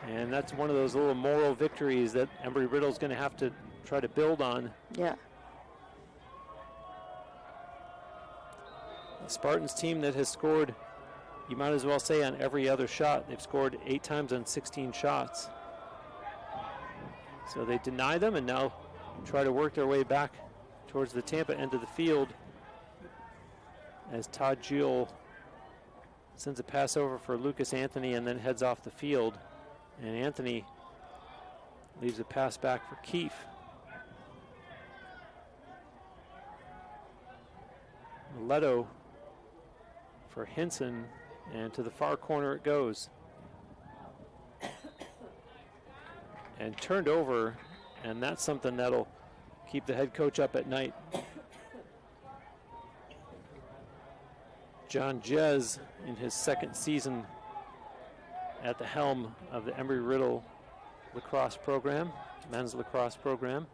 And that's one of those little moral victories that Embry Riddle's going to have to try to build on. Yeah. The Spartans team that has scored, you might as well say, on every other shot. They've scored 8 times on 16 shots. So they deny them and now try to work their way back towards the Tampa end of the field as Todd Jewell sends a pass over for Lucas Anthony and then heads off the field. And Anthony leaves a pass back for Keefe. Leto for Hinson, and to the far corner it goes. And turned over, and that's something that'll keep the head coach up at night. John Jez in his second season at the helm of the Embry Riddle lacrosse program, men's lacrosse program.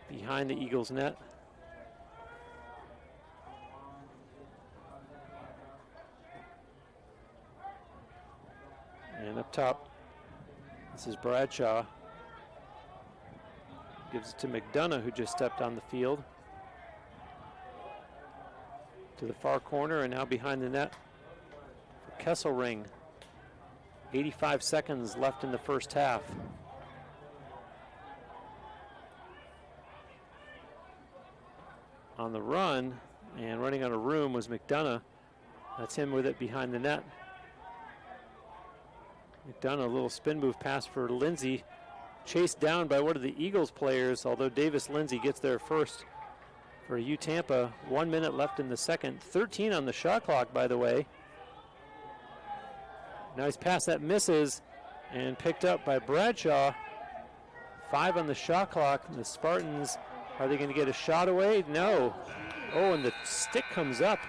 Behind the Eagles net. And up top, this is Bradshaw. Gives it to McDonough, who just stepped on the field. To the far corner, and now behind the net for Kesselring. 85 seconds left in the first half. On the run, and running out of room was McDonough. That's him with it behind the net. McDonough, a little spin move pass for Lindsay. Chased down by one of the Eagles players, although Davis Lindsay gets there first for U Tampa. 1 minute left in the second. 13 on the shot clock, by the way. Nice pass that misses and picked up by Bradshaw. 5 on the shot clock. And the Spartans, are they going to get a shot away? No. Oh, and the stick comes up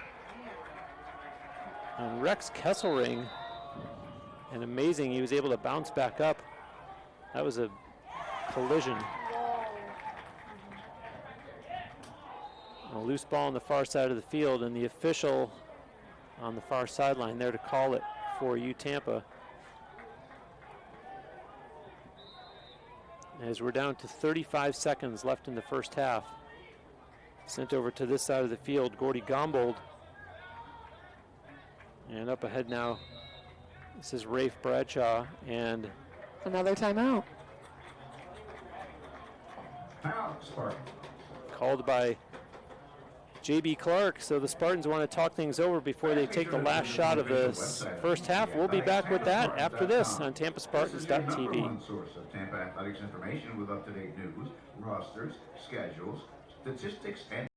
on Rex Kesselring. And amazing, he was able to bounce back up. That was a collision. A loose ball on the far side of the field, and the official on the far sideline there to call it for U Tampa. As we're down to 35 seconds left in the first half. Sent over to this side of the field, Gordy Gombold. And up ahead now, this is Rafe Bradshaw, and another timeout. Called by J.B. Clark, so the Spartans want to talk things over before they take the last shot of the first half. We'll be back with that after this on TampaSpartans.tv. One source of Tampa athletics information with up-to-date news, rosters, schedules, statistics, and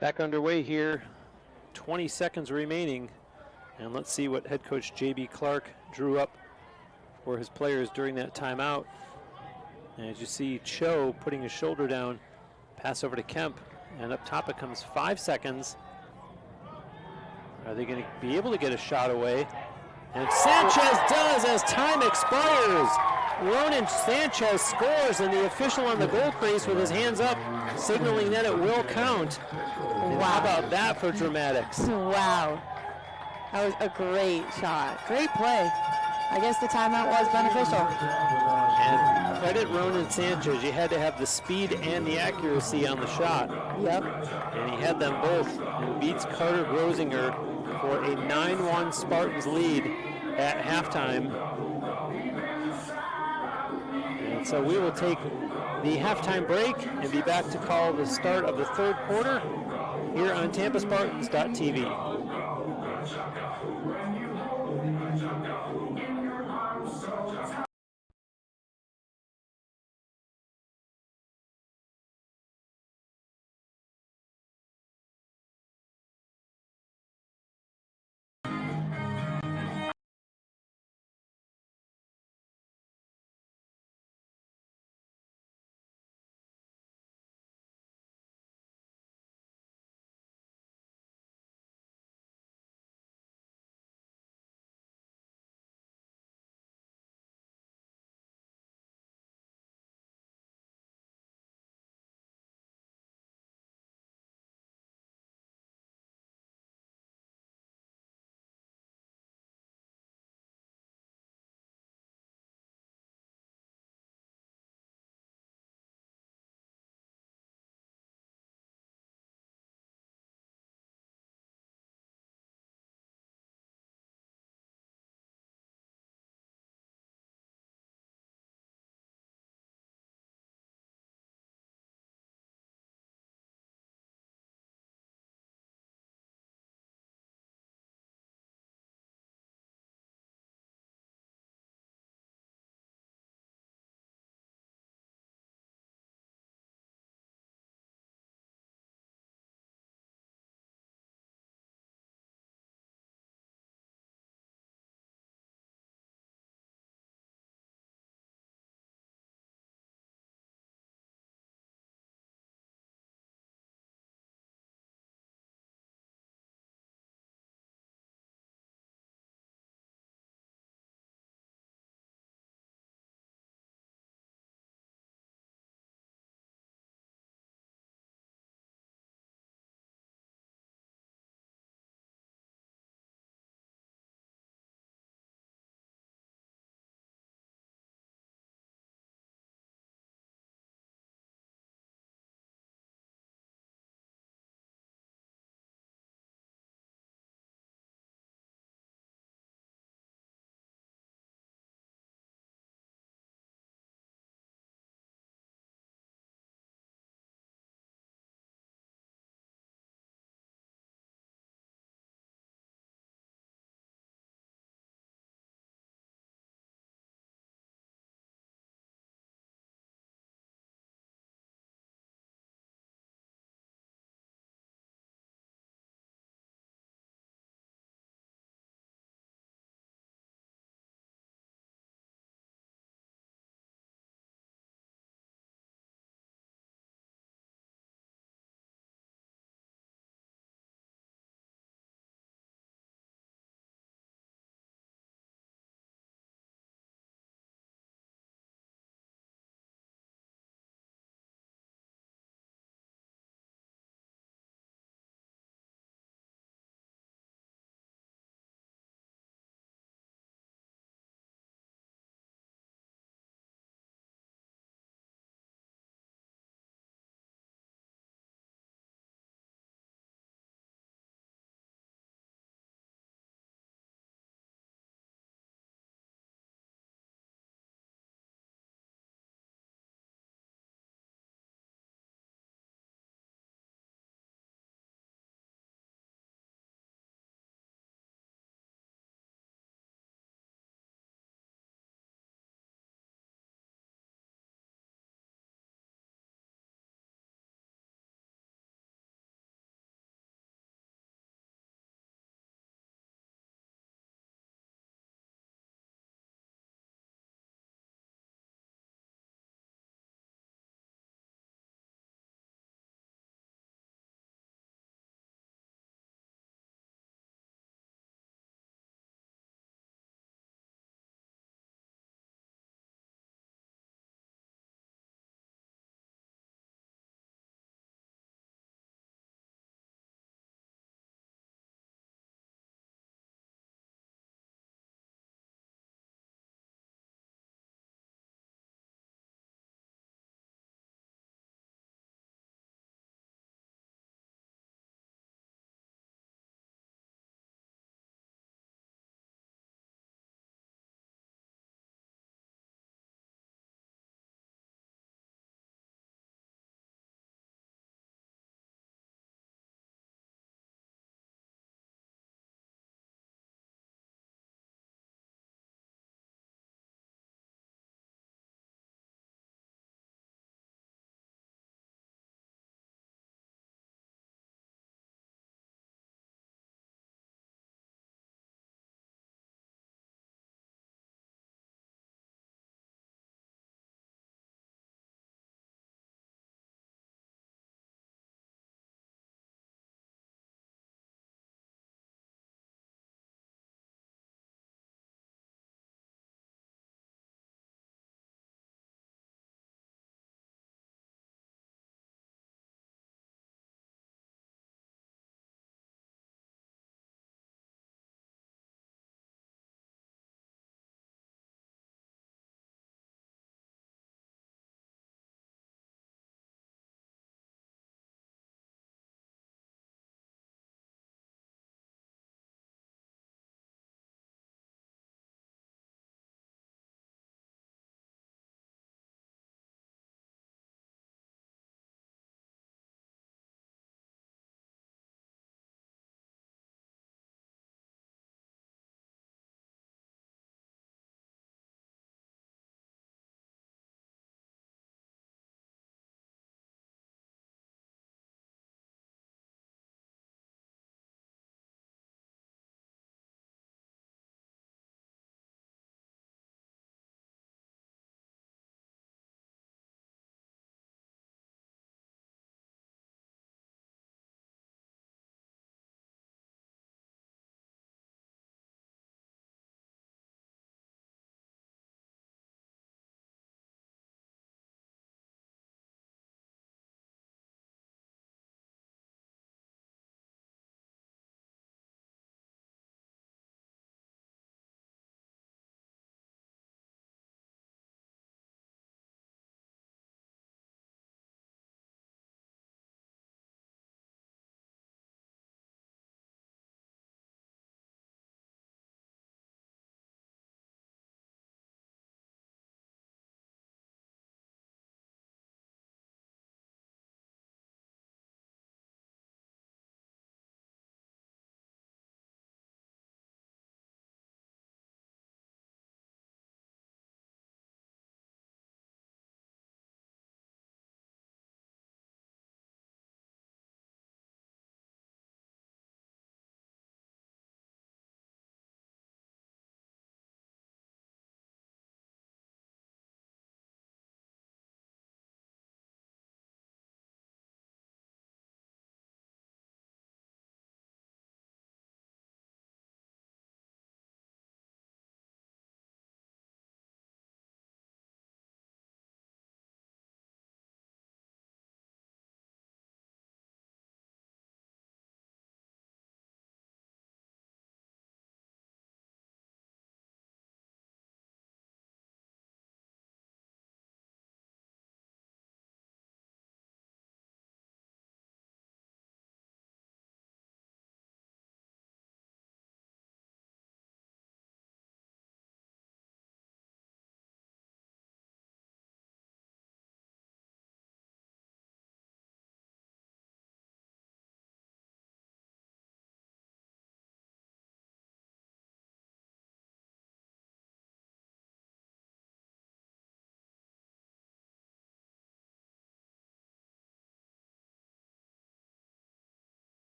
back underway here, 20 seconds remaining, and let's see what head coach J.B. Clark drew up for his players during that timeout. And as you see, Cho putting his shoulder down, pass over to Kemp, and up top it comes 5 seconds. Are they going to be able to get a shot away? And Sanchez does as time expires. Ronan Sanchez scores, and the official on the goal crease with his hands up, signaling that it will count. And how about that for dramatics? Wow. That was a great shot. Great play. I guess the timeout was beneficial. And credit Ronan Sanchez. You had to have the speed and the accuracy on the shot. Yep. And he had them both. And beats Carter Grosinger for a 9-1 Spartans lead at halftime. And so we will take the halftime break and be back to call the start of the third quarter here on TampaSpartans.tv.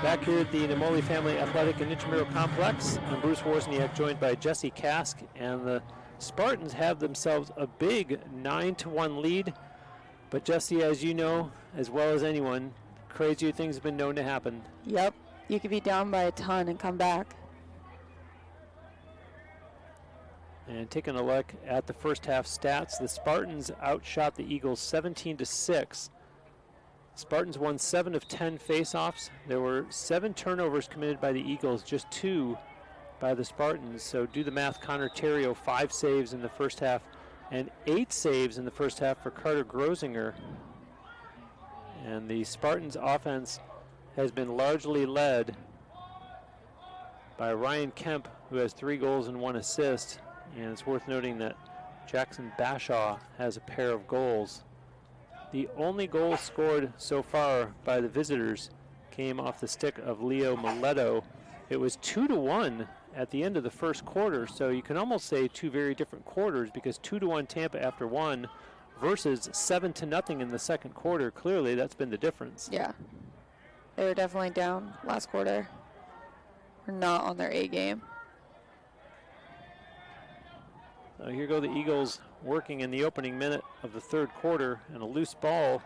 Back here at the Namoli Family Athletic and Intramural Complex, I'm Bruce Wozniak, joined by Jesse Kask, and the Spartans have themselves a big 9-1 lead. But Jesse, as you know, as well as anyone, crazier things have been known to happen. Yep, you could be down by a ton and come back. And taking a look at the first half stats, the Spartans outshot the Eagles 17-6. Spartans won 7 of 10 faceoffs. There were 7 turnovers committed by the Eagles, just 2 by the Spartans. So do the math, Connor Terrio, 5 saves in the first half and 8 saves in the first half for Carter Grosinger. And the Spartans offense has been largely led by Ryan Kemp, who has 3 goals and 1 assist. And it's worth noting that Jackson Bashaw has a pair of goals. The only goal scored so far by the visitors came off the stick of Leo Mileto. It was 2-1 at the end of the first quarter, so you can almost say 2 very different quarters, because 2-1 Tampa after 1 versus 7-0 in the second quarter. Clearly, that's been the difference. Yeah, they were definitely down last quarter. We're not on their A game. Here go the Eagles working in the opening minute of the third quarter, and a loose ball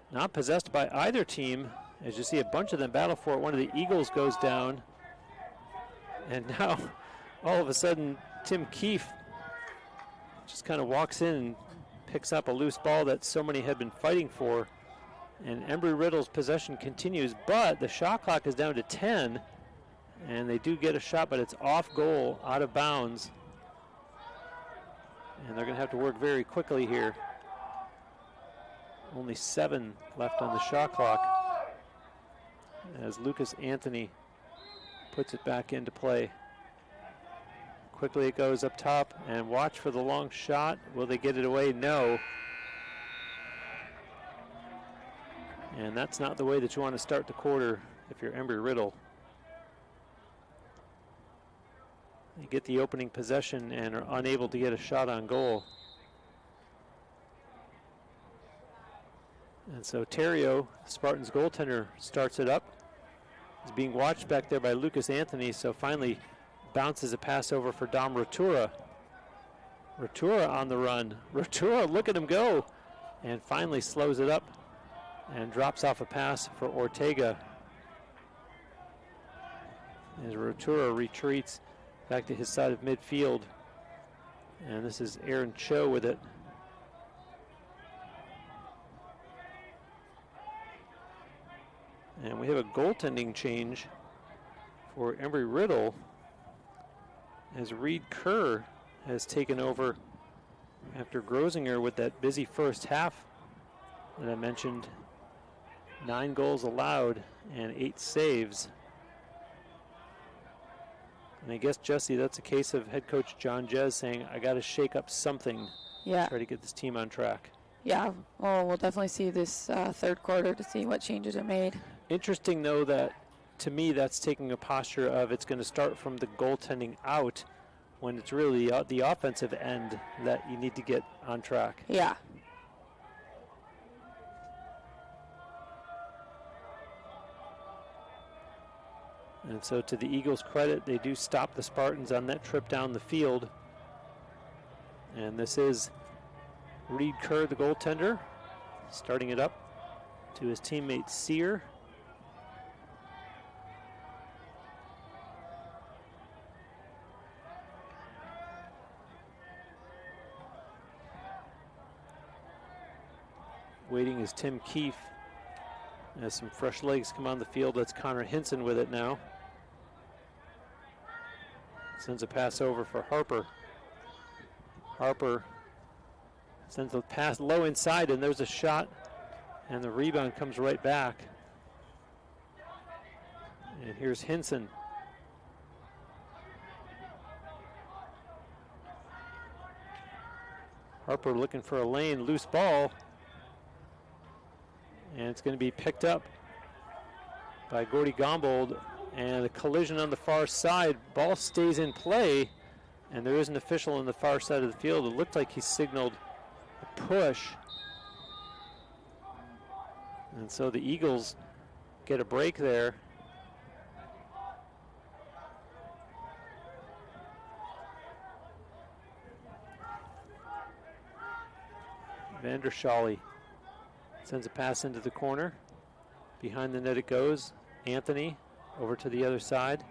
not possessed by either team. As you see, a bunch of them battle for it. One of the Eagles goes down, and now all of a sudden Tim Keefe just kind of walks in and picks up a loose ball that so many had been fighting for, and Embry Riddle's possession continues, but the shot clock is down to 10, and they do get a shot, but it's off goal, out of bounds. And they're going to have to work very quickly here. Only 7 left on the shot clock as Lucas Anthony puts it back into play. Quickly it goes up top, and watch for the long shot. Will they get it away? No. And that's not the way that you want to start the quarter if you're Embry Riddle. They get the opening possession and are unable to get a shot on goal. And so Terrio, Spartans goaltender, starts it up. He's being watched back there by Lucas Anthony, so finally bounces a pass over for Dom Rotura. Rotura on the run. Rotura, look at him go. And finally slows it up and drops off a pass for Ortega. As Rotura retreats back to his side of midfield. And this is Aaron Cho with it. And we have a goaltending change for Embry Riddle as Reed Kerr has taken over after Grosinger with that busy first half that I mentioned. 9 goals allowed and 8 saves. And I guess, Jesse, that's a case of head coach John Jez saying, I got to shake up something. Yeah. Try to get this team on track. Yeah, well, we'll definitely see this third quarter to see what changes are made. Interesting, though, that to me that's taking a posture of it's going to start from the goaltending out when it's really the offensive end that you need to get on track. Yeah. And so to the Eagles' credit, they do stop the Spartans on that trip down the field. And this is Reed Kerr, the goaltender, starting it up to his teammate Sear. Waiting is Tim Keefe as some fresh legs come on the field. That's Connor Hinson with it now. Sends a pass over for Harper. Harper sends a pass low inside, and there's a shot, and the rebound comes right back. And here's Hinson. Harper looking for a lane, loose ball. And it's going to be picked up by Gordy Gombold, and a collision on the far side. Ball stays in play, and there is an official on the far side of the field. It looked like he signaled a push. And so the Eagles get a break there. Vandershally sends a pass into the corner. Behind the net it goes. Anthony over to the other side.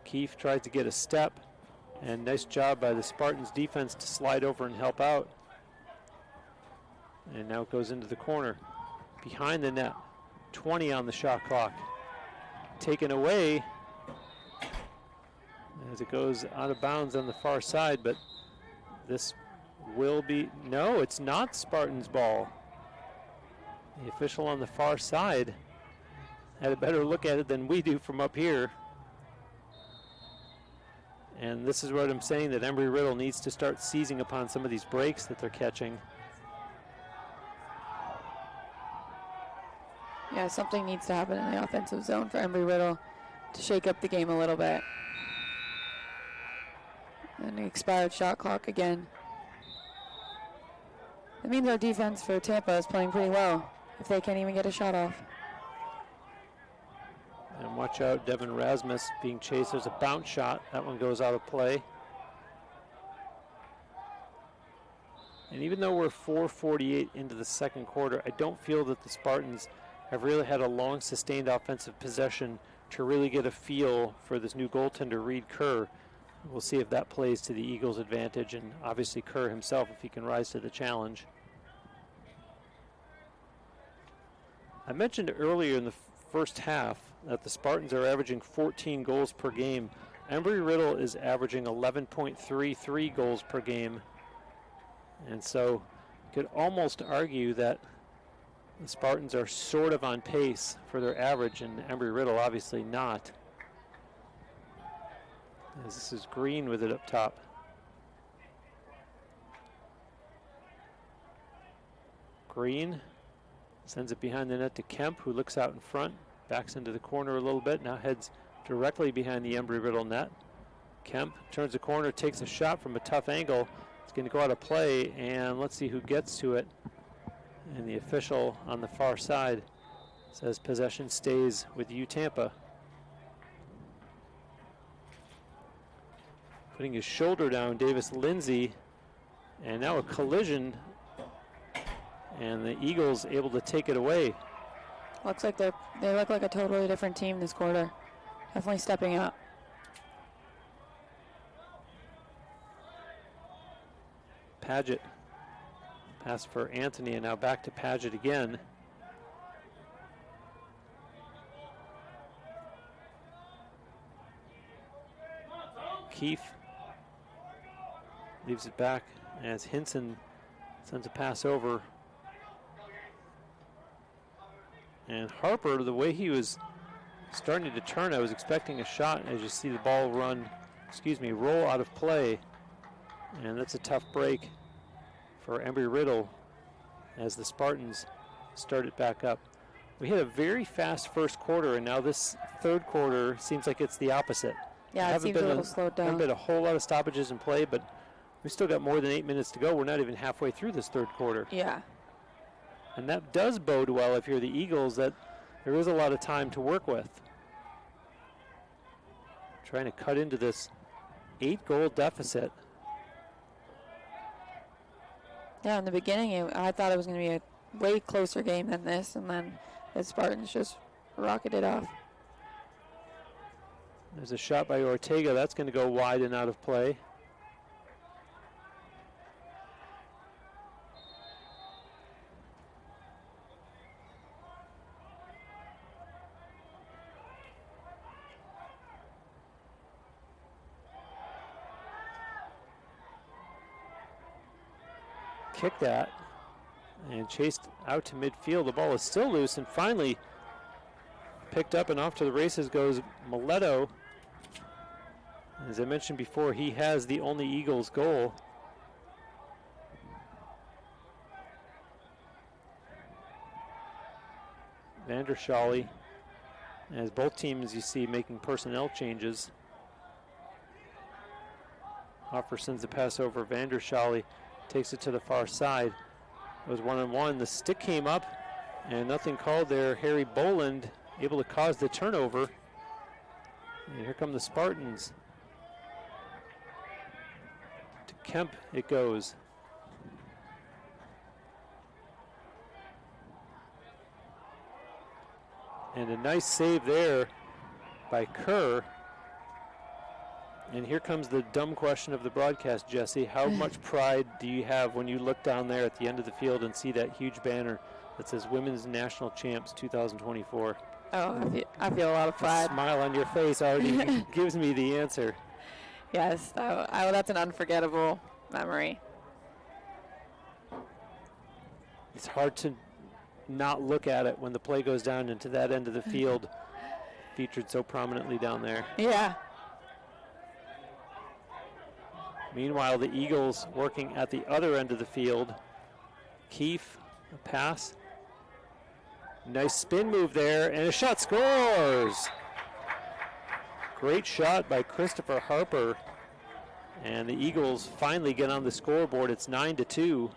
Keefe tries to get a step, and nice job by the Spartans defense to slide over and help out. And now it goes into the corner. Behind the net, 20 on the shot clock. Taken away as it goes out of bounds on the far side, but this will be, no, it's not Spartans' ball. The official on the far side had a better look at it than we do from up here. And this is what I'm saying, that Embry Riddle needs to start seizing upon some of these breaks that they're catching. Yeah, something needs to happen in the offensive zone for Embry Riddle to shake up the game a little bit. And the expired shot clock again. That means our defense for Tampa is playing pretty well if they can't even get a shot off. And watch out, Devin Rasmus being chased. There's a bounce shot. That one goes out of play. And even though we're 4:48 into the second quarter, I don't feel that the Spartans have really had a long, sustained offensive possession to really get a feel for this new goaltender, Reed Kerr. We'll see if that plays to the Eagles' advantage, and obviously Kerr himself, if he can rise to the challenge. I mentioned earlier in the first half that the Spartans are averaging 14 goals per game. Embry Riddle is averaging 11.33 goals per game. And so you could almost argue that the Spartans are sort of on pace for their average, and Embry Riddle obviously not. As this is Green with it up top. Green sends it behind the net to Kemp, who looks out in front, backs into the corner a little bit, now heads directly behind the Embry Riddle net. Kemp turns the corner, takes a shot from a tough angle. It's going to go out of play, and let's see who gets to it. And the official on the far side says possession stays with you, Tampa. Putting his shoulder down, Davis Lindsay, and now a collision, and the Eagles able to take it away. Looks like they look like a totally different team this quarter. Definitely stepping up. Paget. Pass for Anthony, and now back to Paget again. Keefe leaves it back as Hinson sends a pass over. And Harper, the way he was starting to turn, I was expecting a shot as you see the ball roll out of play. And that's a tough break for Embry Riddle as the Spartans start it back up. We had a very fast first quarter, and now this third quarter seems like it's the opposite. Yeah, it seems a little slowed down. Haven't been a whole lot of stoppages in play, but we still got more than 8 minutes to go. We're not even halfway through this third quarter. Yeah. And that does bode well if you're the Eagles, that there is a lot of time to work with. Trying to cut into this 8-goal deficit. Yeah, in the beginning, I thought it was going to be a way closer game than this, and then the Spartans just rocketed off. There's a shot by Ortega. That's going to go wide and out of play. Kick that and chased out to midfield. The ball is still loose, and finally picked up and off to the races goes Mileto. As I mentioned before, he has the only Eagles goal. Vandershally, as both teams you see making personnel changes. Hoffer sends the pass over. Vandershally takes it to the far side. It was 1-on-1. The stick came up and nothing called there. Harry Boland able to cause the turnover. And here come the Spartans. To Kemp it goes. And a nice save there by Kerr. And here comes the dumb question of the broadcast, Jesse. How much pride do you have when you look down there at the end of the field and see that huge banner that says Women's National Champs 2024? Oh, I feel a lot of pride. The smile on your face already gives me the answer. Yes, that's an unforgettable memory. It's hard to not look at it when the play goes down into that end of the field, featured so prominently down there. Yeah. Meanwhile, the Eagles working at the other end of the field. Keefe, a pass. Nice spin move there, and a shot, scores! Great shot by Christopher Harper. And the Eagles finally get on the scoreboard. It's 9-2.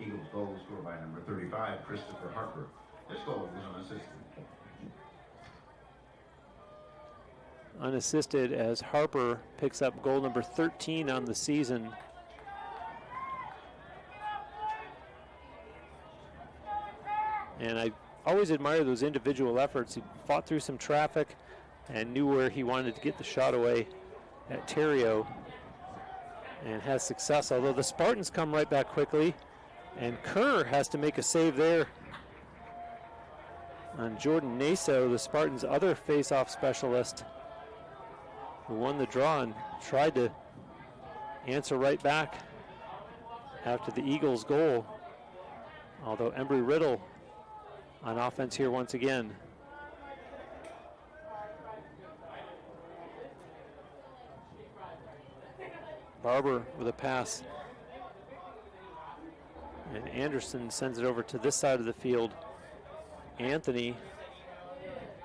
Eagles goal was scored by number 35, Christopher Harper. This goal was unassisted. Unassisted as Harper picks up goal number 13 on the season. And I always admire those individual efforts. He fought through some traffic and knew where he wanted to get the shot away at Terrio and has success, although the Spartans come right back quickly. And Kerr has to make a save there on Jordan Naso, the Spartans' other face-off specialist, who won the draw and tried to answer right back after the Eagles' goal. Although Embry Riddle on offense here once again. Barber with a pass. And Anderson sends it over to this side of the field. Anthony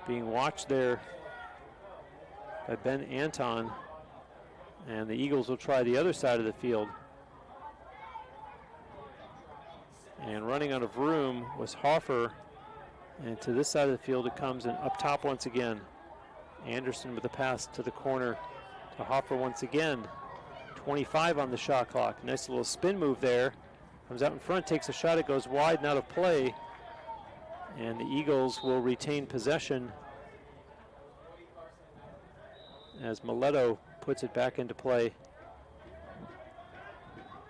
being watched there by Ben Anton. And the Eagles will try the other side of the field. And running out of room was Hoffer. And to this side of the field it comes, and up top once again. Anderson with a pass to the corner to Hoffer once again. 25 on the shot clock. Nice little spin move there. Comes out in front, takes a shot, it goes wide and out of play. And the Eagles will retain possession as Mileto puts it back into play.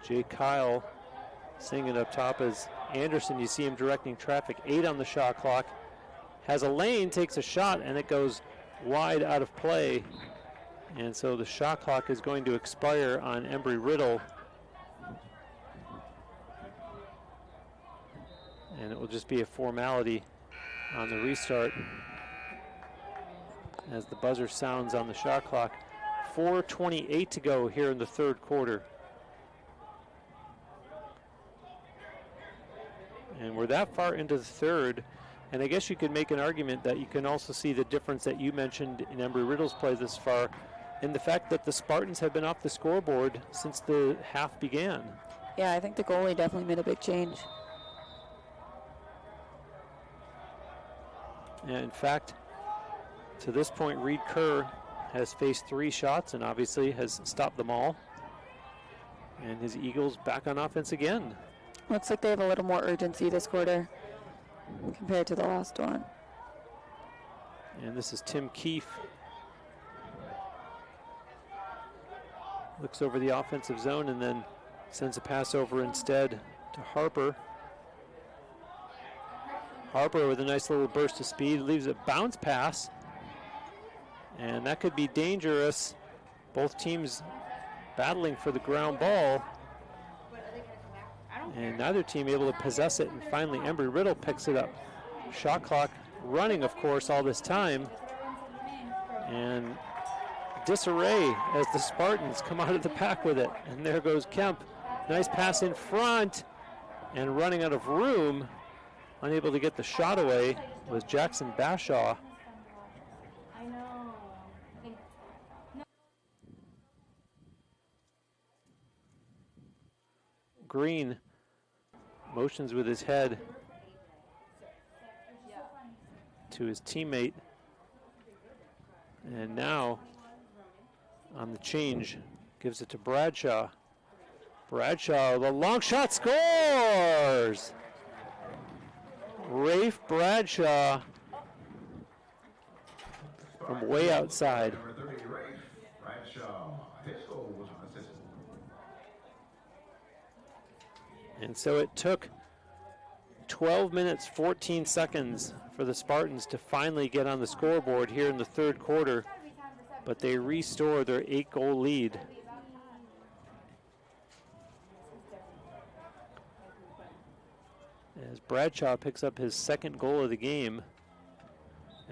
Jay Kyle singing up top as Anderson, you see him directing traffic. 8 on the shot clock. Has a lane, takes a shot, and it goes wide out of play. And so the shot clock is going to expire on Embry Riddle. And it will just be a formality on the restart as the buzzer sounds on the shot clock. 4:28 to go here in the third quarter. And we're that far into the third, and I guess you could make an argument that you can also see the difference that you mentioned in Embry Riddle's play this far in the fact that the Spartans have been off the scoreboard since the half began. Yeah, I think the goalie definitely made a big change. And in fact, to this point, Reed Kerr has faced 3 shots and obviously has stopped them all. And his Eagles back on offense again. Looks like they have a little more urgency this quarter compared to the last one. And this is Tim Keefe. Looks over the offensive zone and then sends a pass over instead to Harper. Harper with a nice little burst of speed, leaves a bounce pass. And that could be dangerous. Both teams battling for the ground ball. And neither team able to possess it, and finally Embry Riddle picks it up. Shot clock running, of course, all this time. And disarray as the Spartans come out of the pack with it. And there goes Kemp. Nice pass in front, and running out of room, unable to get the shot away, was Jackson Bashaw. Green motions with his head to his teammate And now, on the change, gives it to Bradshaw. Bradshaw, the long shot, scores! Rafe Bradshaw from way outside. Number 30, Rafe Bradshaw. His goal was an assist. And so it took 12 minutes, 14 seconds for the Spartans to finally get on the scoreboard here in the third quarter, but they restore their 8-goal lead. As Bradshaw picks up his second goal of the game,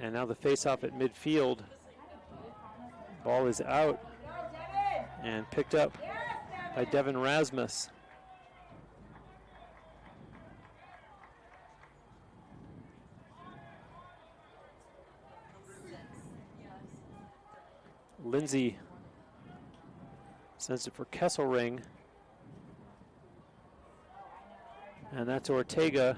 and now the face-off at midfield. Ball is out and picked up by Devin Rasmus. Lindsay sends it for Kesselring. And that's Ortega.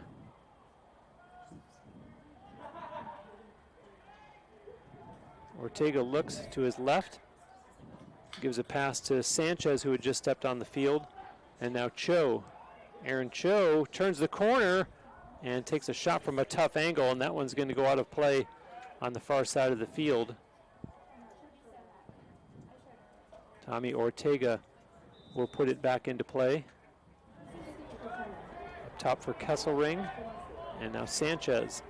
Ortega looks to his left, gives a pass to Sanchez, who had just stepped on the field. And now Cho. Aaron Cho turns the corner and takes a shot from a tough angle, and that one's going to go out of play on the far side of the field. Tommy Ortega will put it back into play. Up top for Kesselring, and now Sanchez.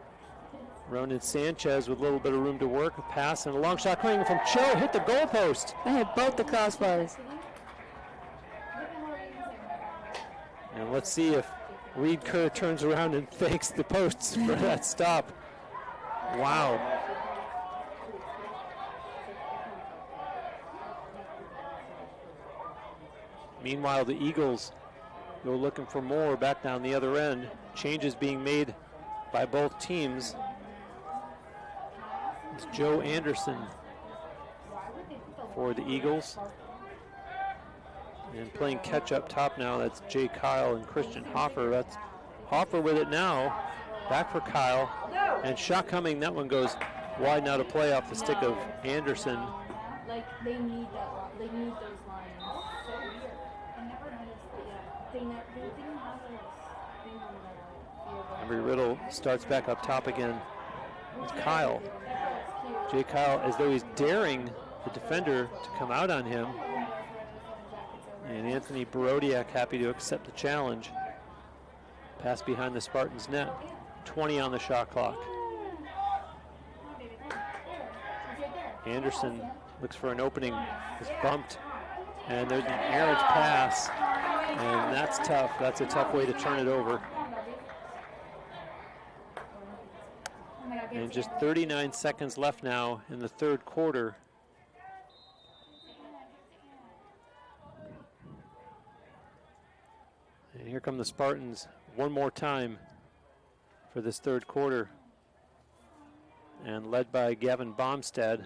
Ronan Sanchez with a little bit of room to work. A pass and a long shot coming from Cho, hit the goalpost. I hit both the crossbars. And let's see if Reed Kerr turns around and thanks the posts for that stop. Wow. Meanwhile, the Eagles go looking for more back down the other end. Changes being made by both teams. It's Joe Anderson for the Eagles. And playing catch up top now, that's Jay Kyle and Christian Hoffer. That's Hoffer with it now. Back for Kyle. And shot coming, that one goes wide now to play off the stick of Anderson. Like, they need that, they need those lines. So weird. I never noticed, but yeah, they didn't have those. Embry Riddle starts back up top again. It's Kyle. Jay Kyle, as though he's daring the defender to come out on him. And Anthony Barodiak happy to accept the challenge. Pass behind the Spartans' net. 20 on the shot clock. Anderson looks for an opening, is bumped, and there's an errant pass, and that's tough. That's a tough way to turn it over. And just 39 seconds left now in the third quarter. And here come the Spartans one more time for this third quarter, and led by Gavin Bomstad.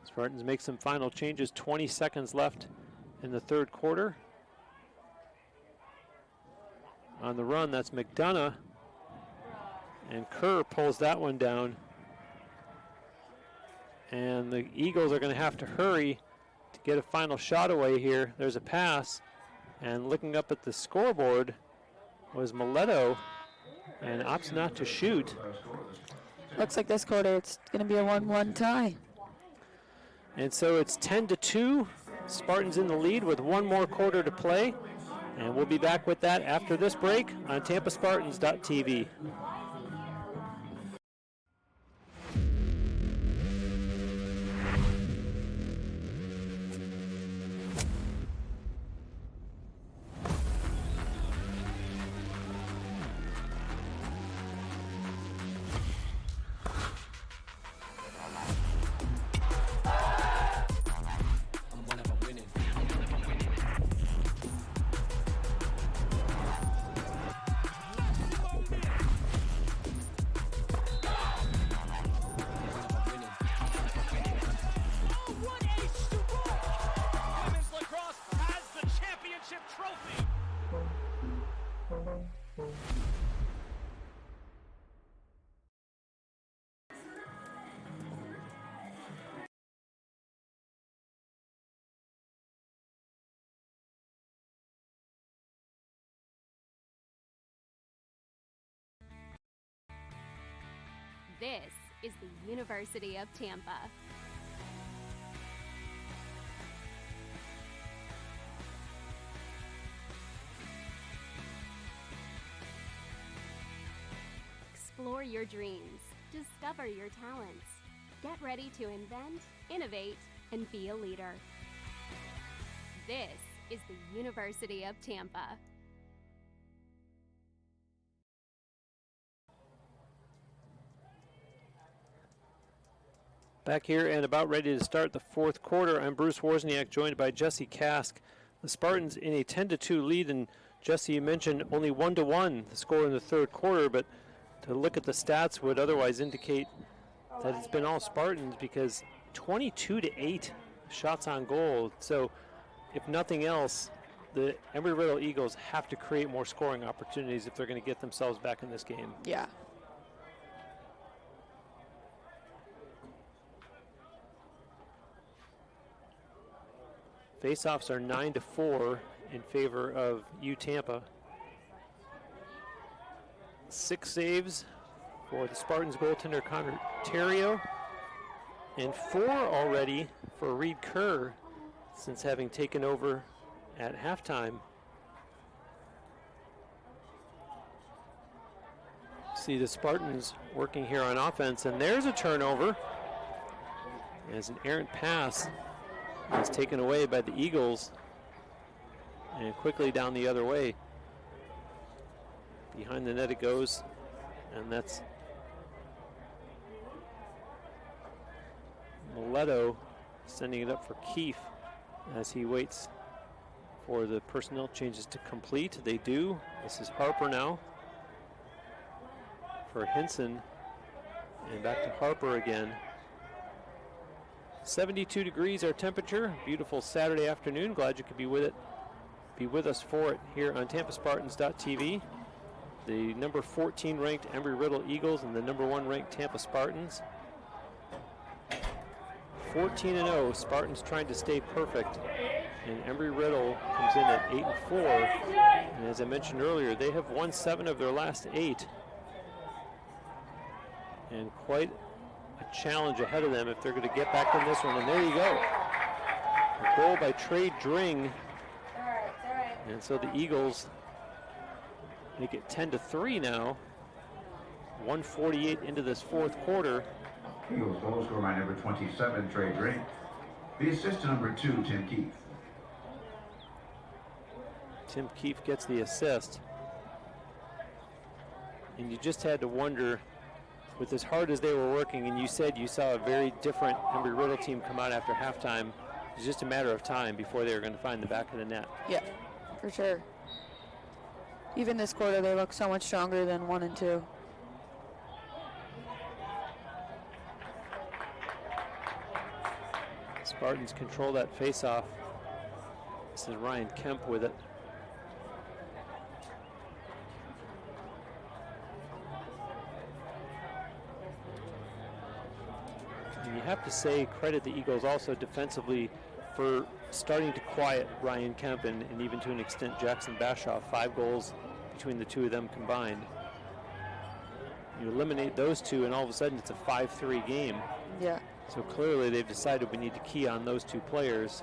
Spartans make some final changes. 20 seconds left in the third quarter. On the run, that's McDonough. And Kerr pulls that one down. And the Eagles are going to have to hurry to get a final shot away here. There's a pass. And looking up at the scoreboard was Mileto. And opts not to shoot. Looks like this quarter it's going to be a 1-1 tie. And so it's 10-2. Spartans in the lead with one more quarter to play. And we'll be back with that after this break on TampaSpartans.tv. This is the University of Tampa. Explore your dreams. Discover your talents. Get ready to invent, innovate, and be a leader. This is the University of Tampa. Back here and about ready to start the fourth quarter. I'm Bruce Wozniak, joined by Jesse Kask. The Spartans in a 10-2 lead, and Jesse, you mentioned only 1-1 the score in the third quarter, but to look at the stats would otherwise indicate that it's been all Spartans, because 22-8 shots on goal. So if nothing else, the Embry-Riddle Eagles have to create more scoring opportunities if they're going to get themselves back in this game. Yeah. Faceoffs are 9-4 in favor of Tampa. 6 saves for the Spartans goaltender Connor Terrio, and 4 already for Reed Kerr since having taken over at halftime. See the Spartans working here on offense, and there's a turnover as an errant pass is taken away by the Eagles, and quickly down the other way. Behind the net it goes, and that's Mileto sending it up for Keefe as he waits for the personnel changes to complete. They do. This is Harper now for Hinson, and back to Harper again. 72 degrees our temperature. Beautiful Saturday afternoon. Glad you could be with us for it here on TampaSpartans.tv. The number 14 ranked Embry-Riddle Eagles and the number 1 ranked Tampa Spartans. 14-0. Spartans trying to stay perfect, and Embry-Riddle comes in at 8-4. And as I mentioned earlier, they have won 7 of their last 8, and quite a challenge ahead of them if they're going to get back in this one. And there you go. A goal by Trey Dring. And so the Eagles make it 10-3 now. 1:48 into this fourth quarter. Eagles goal scorer by number 27, Trey Dring. The assist to number 2, Tim Keefe. Tim Keefe gets the assist. And you just had to wonder, with as hard as they were working, and you said you saw a very different Embry-Riddle team come out after halftime, it was just a matter of time before they were going to find the back of the net. Yeah, for sure. Even this quarter, they look so much stronger than 1 and 2. Spartans control that face-off. This is Ryan Kemp with it. And you have to say, credit the Eagles also defensively for starting to quiet Ryan Kemp and even to an extent Jackson Bashaw. 5 goals between the two of them combined. You eliminate those two and all of a sudden it's a 5-3 game. Yeah. So clearly they've decided we need to key on those 2 players.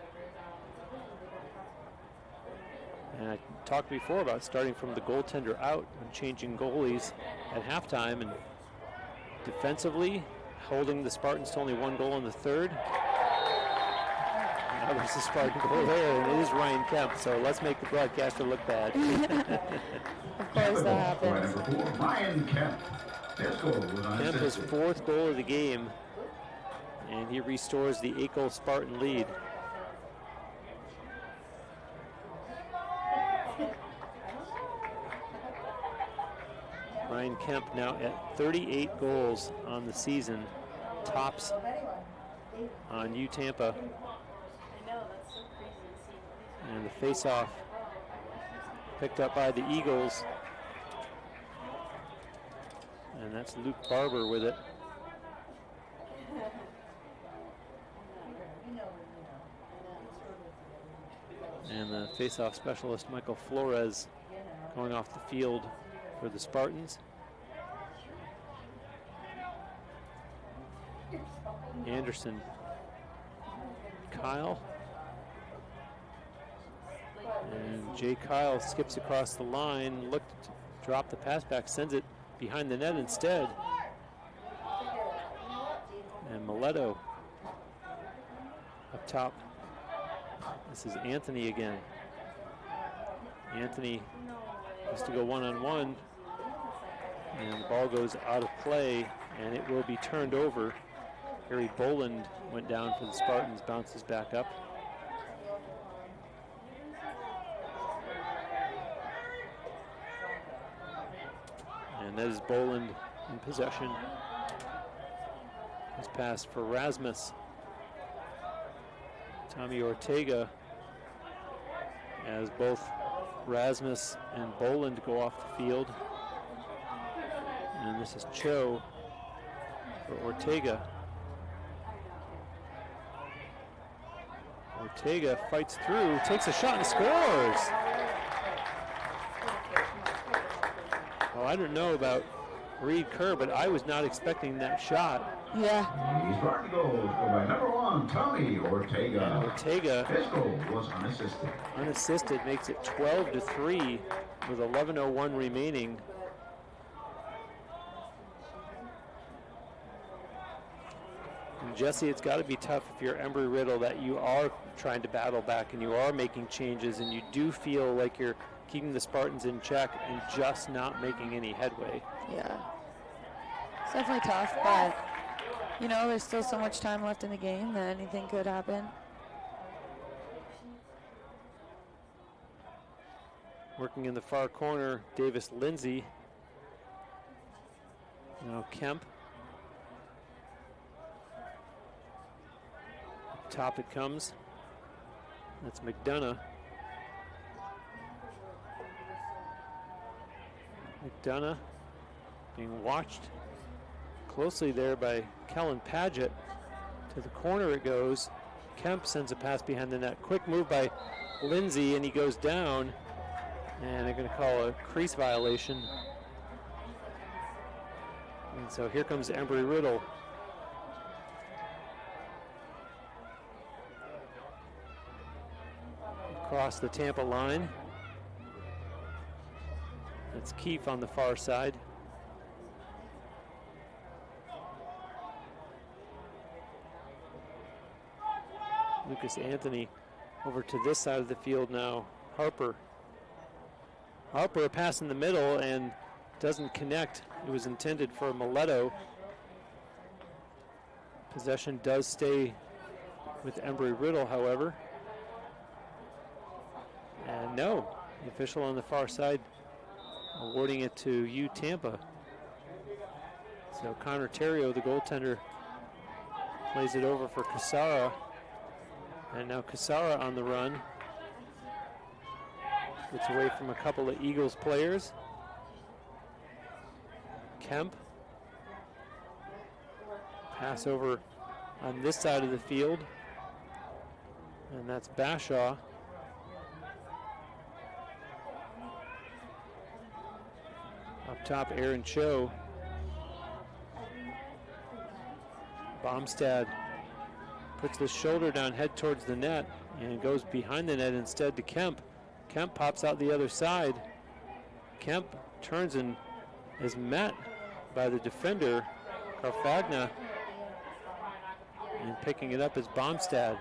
And I talked before about starting from the goaltender out and changing goalies at halftime, and defensively holding the Spartans to only 1 goal in the third. Now there's the Spartan goal there, and it is Ryan Kemp, so let's make the broadcaster look bad. Of course that happens. Number 4, Ryan Kemp. His goal was Kemp, his 4th goal of the game, and he restores the 8-goal Spartan lead. Ryan Kemp now at 38 goals on the season, tops on Tampa. And the face-off picked up by the Eagles. And that's Luke Barber with it. And the face-off specialist, Michael Flores, going off the field for the Spartans. Anderson. Kyle. And Jay Kyle skips across the line, looked to drop the pass back, sends it behind the net instead. And Mileto up top. This is Anthony again. Anthony has to go one-on-one, and the ball goes out of play, and it will be turned over. Harry Boland went down for the Spartans, bounces back up. And that is Boland in possession. His pass for Rasmus. Tommy Ortega, as both Rasmus and Boland go off the field. And this is Cho for Ortega. Ortega fights through, takes a shot and scores. Well, I don't know about Reed Kerr, but I was not expecting that shot. Yeah. He's trying to go by number 1, Tommy Ortega. And Ortega, His goal was unassisted. unassisted, makes it 12-3 with 11:01 remaining. And Jesse, it's got to be tough if you're Embry Riddle that you are trying to battle back and you are making changes and you do feel like you're keeping the Spartans in check and just not making any headway. Yeah. It's definitely tough, but, you know, there's still so much time left in the game that anything could happen. Working in the far corner, Davis Lindsay. Now Kemp. Top it comes. That's McDonough. McDonough being watched closely there by Kellen Padgett. To the corner it goes. Kemp sends a pass behind the net. Quick move by Lindsay, and he goes down. And they're going to call a crease violation. And so here comes Embry Riddle. Across the Tampa line. That's Keefe on the far side. Lucas Anthony over to this side of the field now. Harper. Harper, a pass in the middle and doesn't connect. It was intended for Mileto. Possession does stay with Embry Riddle, however. And no, the official on the far side awarding it to U Tampa. So Connor Terrio, the goaltender, plays it over for Cassara. And now Cassara on the run. Gets away from a couple of Eagles players. Kemp. Pass over on this side of the field. And that's Bashaw. Up top, Aaron Cho. Bomstad puts the shoulder down, head towards the net, and goes behind the net instead to Kemp. Kemp pops out the other side. Kemp turns and is met by the defender, Carfagna. And picking it up is Bomstad.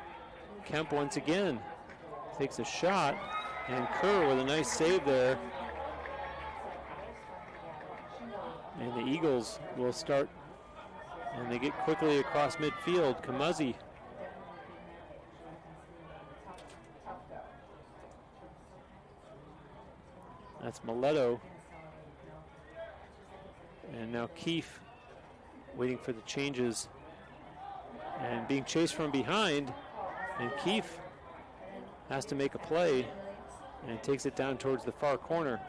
Kemp once again takes a shot, and Kerr with a nice save there. And the Eagles will start, and they get quickly across midfield. Kamuzzi. That's Mileto. And now Keefe waiting for the changes and being chased from behind. And Keefe has to make a play and takes it down towards the far corner.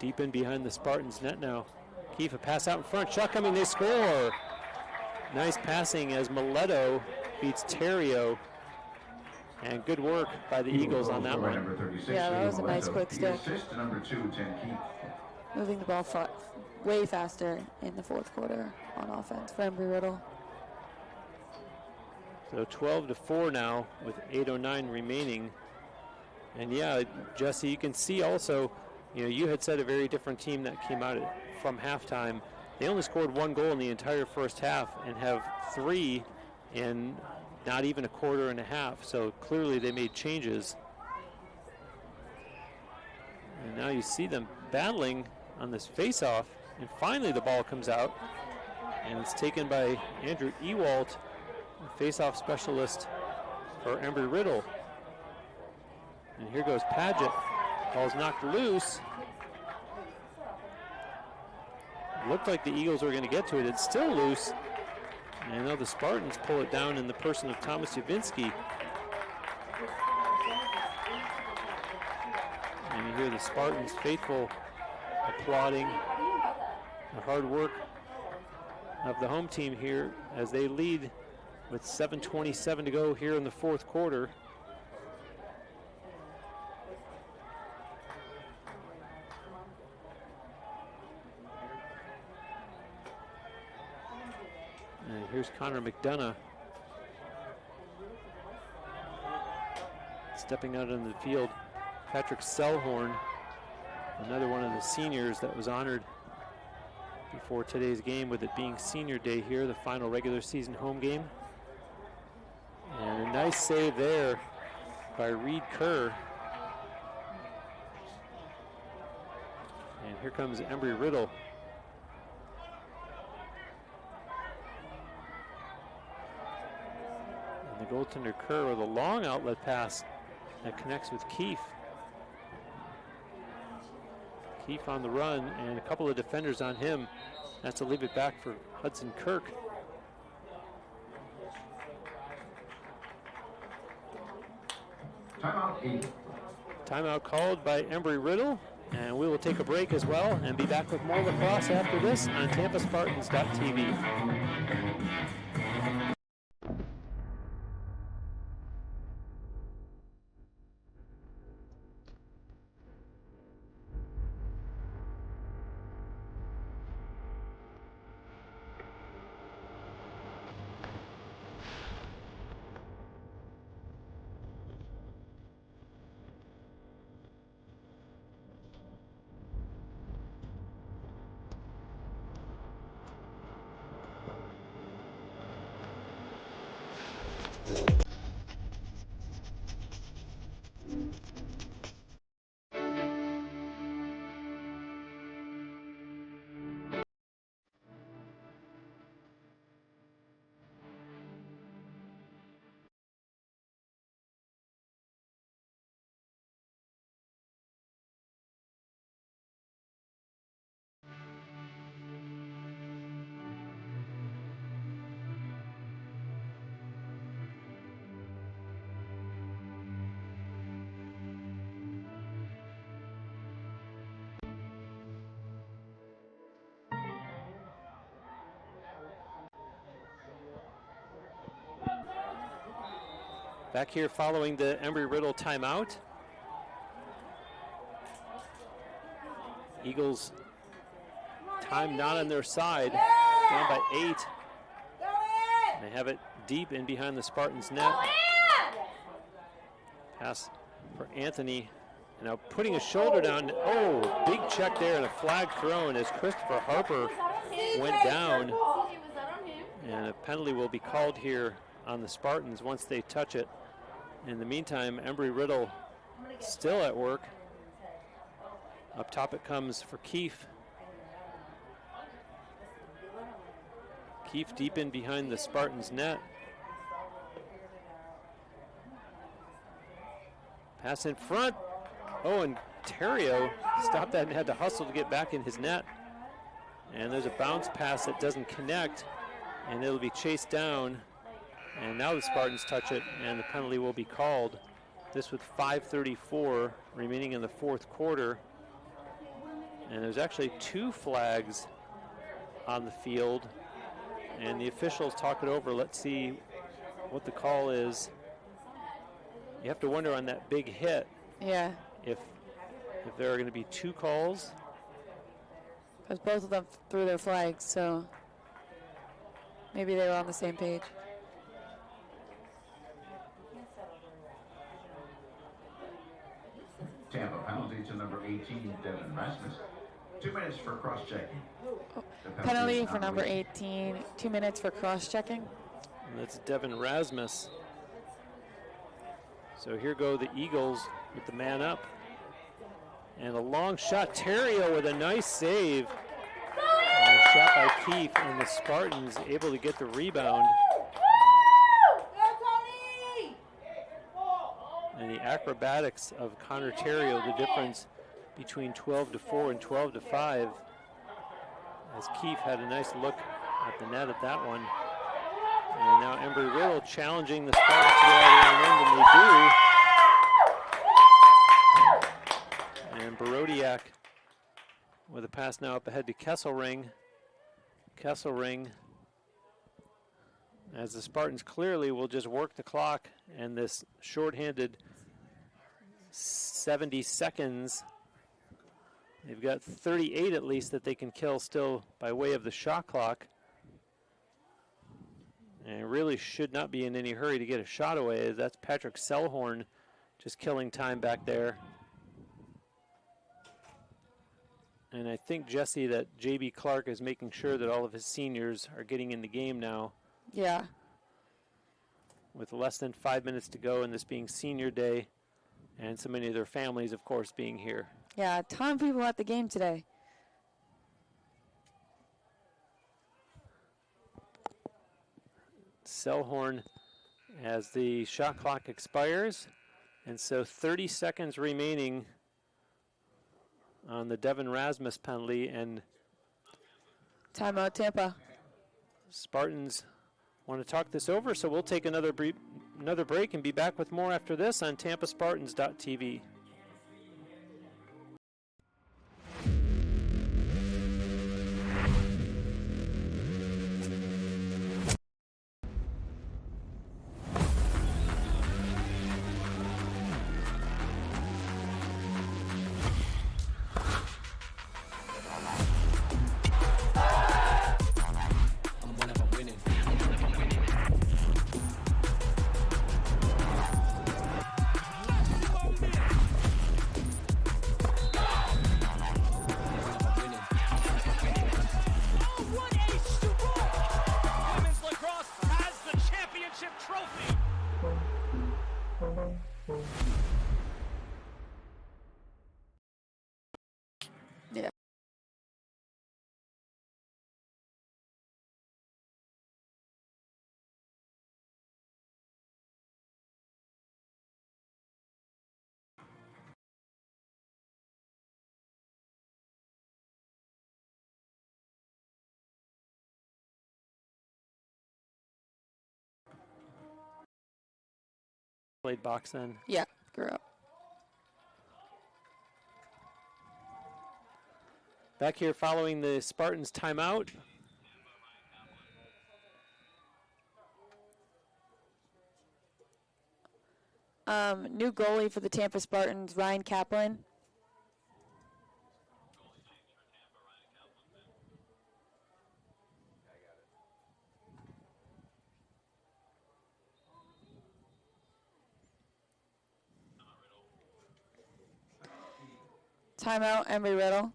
Deep in behind the Spartans net now. Keefe, a pass out in front. Shot coming, they score. Nice passing as Mileto beats Terrio. And good work by the Eagles on that one. Yeah, that was a nice quick stick. Number 2, Tim Keefe. Moving the ball way faster in the fourth quarter on offense for Embry Riddle. So 12-4 now with 8:09 remaining. And yeah, Jesse, you can see also, you had said a very different team that came out from halftime. They only scored 1 goal in the entire first half and have 3 in not even a quarter and a half. So clearly they made changes. And now you see them battling on this face-off. And finally the ball comes out. And it's taken by Andrew Ewalt, face-off specialist for Embry Riddle. And here goes Paget. Ball's knocked loose. Looked like the Eagles were going to get to it. It's still loose. And now the Spartans pull it down in the person of Thomas Yavinsky. And you hear the Spartans faithful applauding the hard work of the home team here as they lead with 7:27 to go here in the fourth quarter. And here's Connor McDonough stepping out on the field. Patrick Selhorn, another one of the seniors that was honored before today's game, with it being senior day here, the final regular season home game. And a nice save there by Reed Kerr. And here comes Embry Riddle. And the goaltender Kerr with a long outlet pass that connects with Keefe. Keefe on the run and a couple of defenders on him. That's to leave it back for Hudson Kirk. Timeout called by Embry Riddle, and we will take a break as well and be back with more lacrosse after this on TampaSpartans.tv. Back here following the Embry Riddle timeout. Eagles time not on their side, down by 8. They have it deep in behind the Spartans net. Pass for Anthony, and now putting his shoulder down. Oh, big check there and a flag thrown as Christopher Harper went down. And a penalty will be called here on the Spartans once they touch it. In the meantime, Embry Riddle still at work. Up top it comes for Keefe. Keefe deep in behind the Spartans net. Pass in front. Oh, and Terrio stopped that and had to hustle to get back in his net. And there's a bounce pass that doesn't connect, and it'll be chased down. And now the Spartans touch it, and the penalty will be called. This with 5:34 remaining in the fourth quarter. And there's actually 2 flags on the field. And the officials talk it over. Let's see what the call is. You have to wonder on that big hit. Yeah. If there are going to be 2 calls. because both of them threw their flags, so maybe they were on the same page. Tampa penalty to number 18, Devin Rasmus. 2 minutes for cross-checking. Penalty for number 18, 2 minutes for cross-checking. And that's Devin Rasmus. So here go the Eagles with the man up. And a long shot. Terrio with a nice save. And a shot by Keefe, and the Spartans able to get the rebound. And the acrobatics of Connor Terrio, the difference between 12-4 and 12-5. As Keefe had a nice look at the net at that one. And now Embry Riddle challenging the Spartans to get out of the end, and they do. And Barodiak with a pass now up ahead to Kesselring. Kesselring, as the Spartans clearly will just work the clock, and this shorthanded 70 seconds. They've got 38 at least that they can kill still by way of the shot clock. And really should not be in any hurry to get a shot away. That's Patrick Selhorn just killing time back there. And I think, Jesse, that J.B. Clark is making sure that all of his seniors are getting in the game now. Yeah. With less than 5 minutes to go, and this being senior day, and so many of their families, of course, being here. Yeah, a ton of people at the game today. Selhorn as the shot clock expires, and so 30 seconds remaining on the Devin Rasmus penalty, and timeout Tampa. Spartans want to talk this over, so we'll take another break and be back with more after this on TampaSpartans.tv. Yeah. Played box then. Yeah, grew up. Back here following the Spartans timeout. New goalie for the Tampa Spartans, Ryan Kaplan. Timeout, Embry Riddle.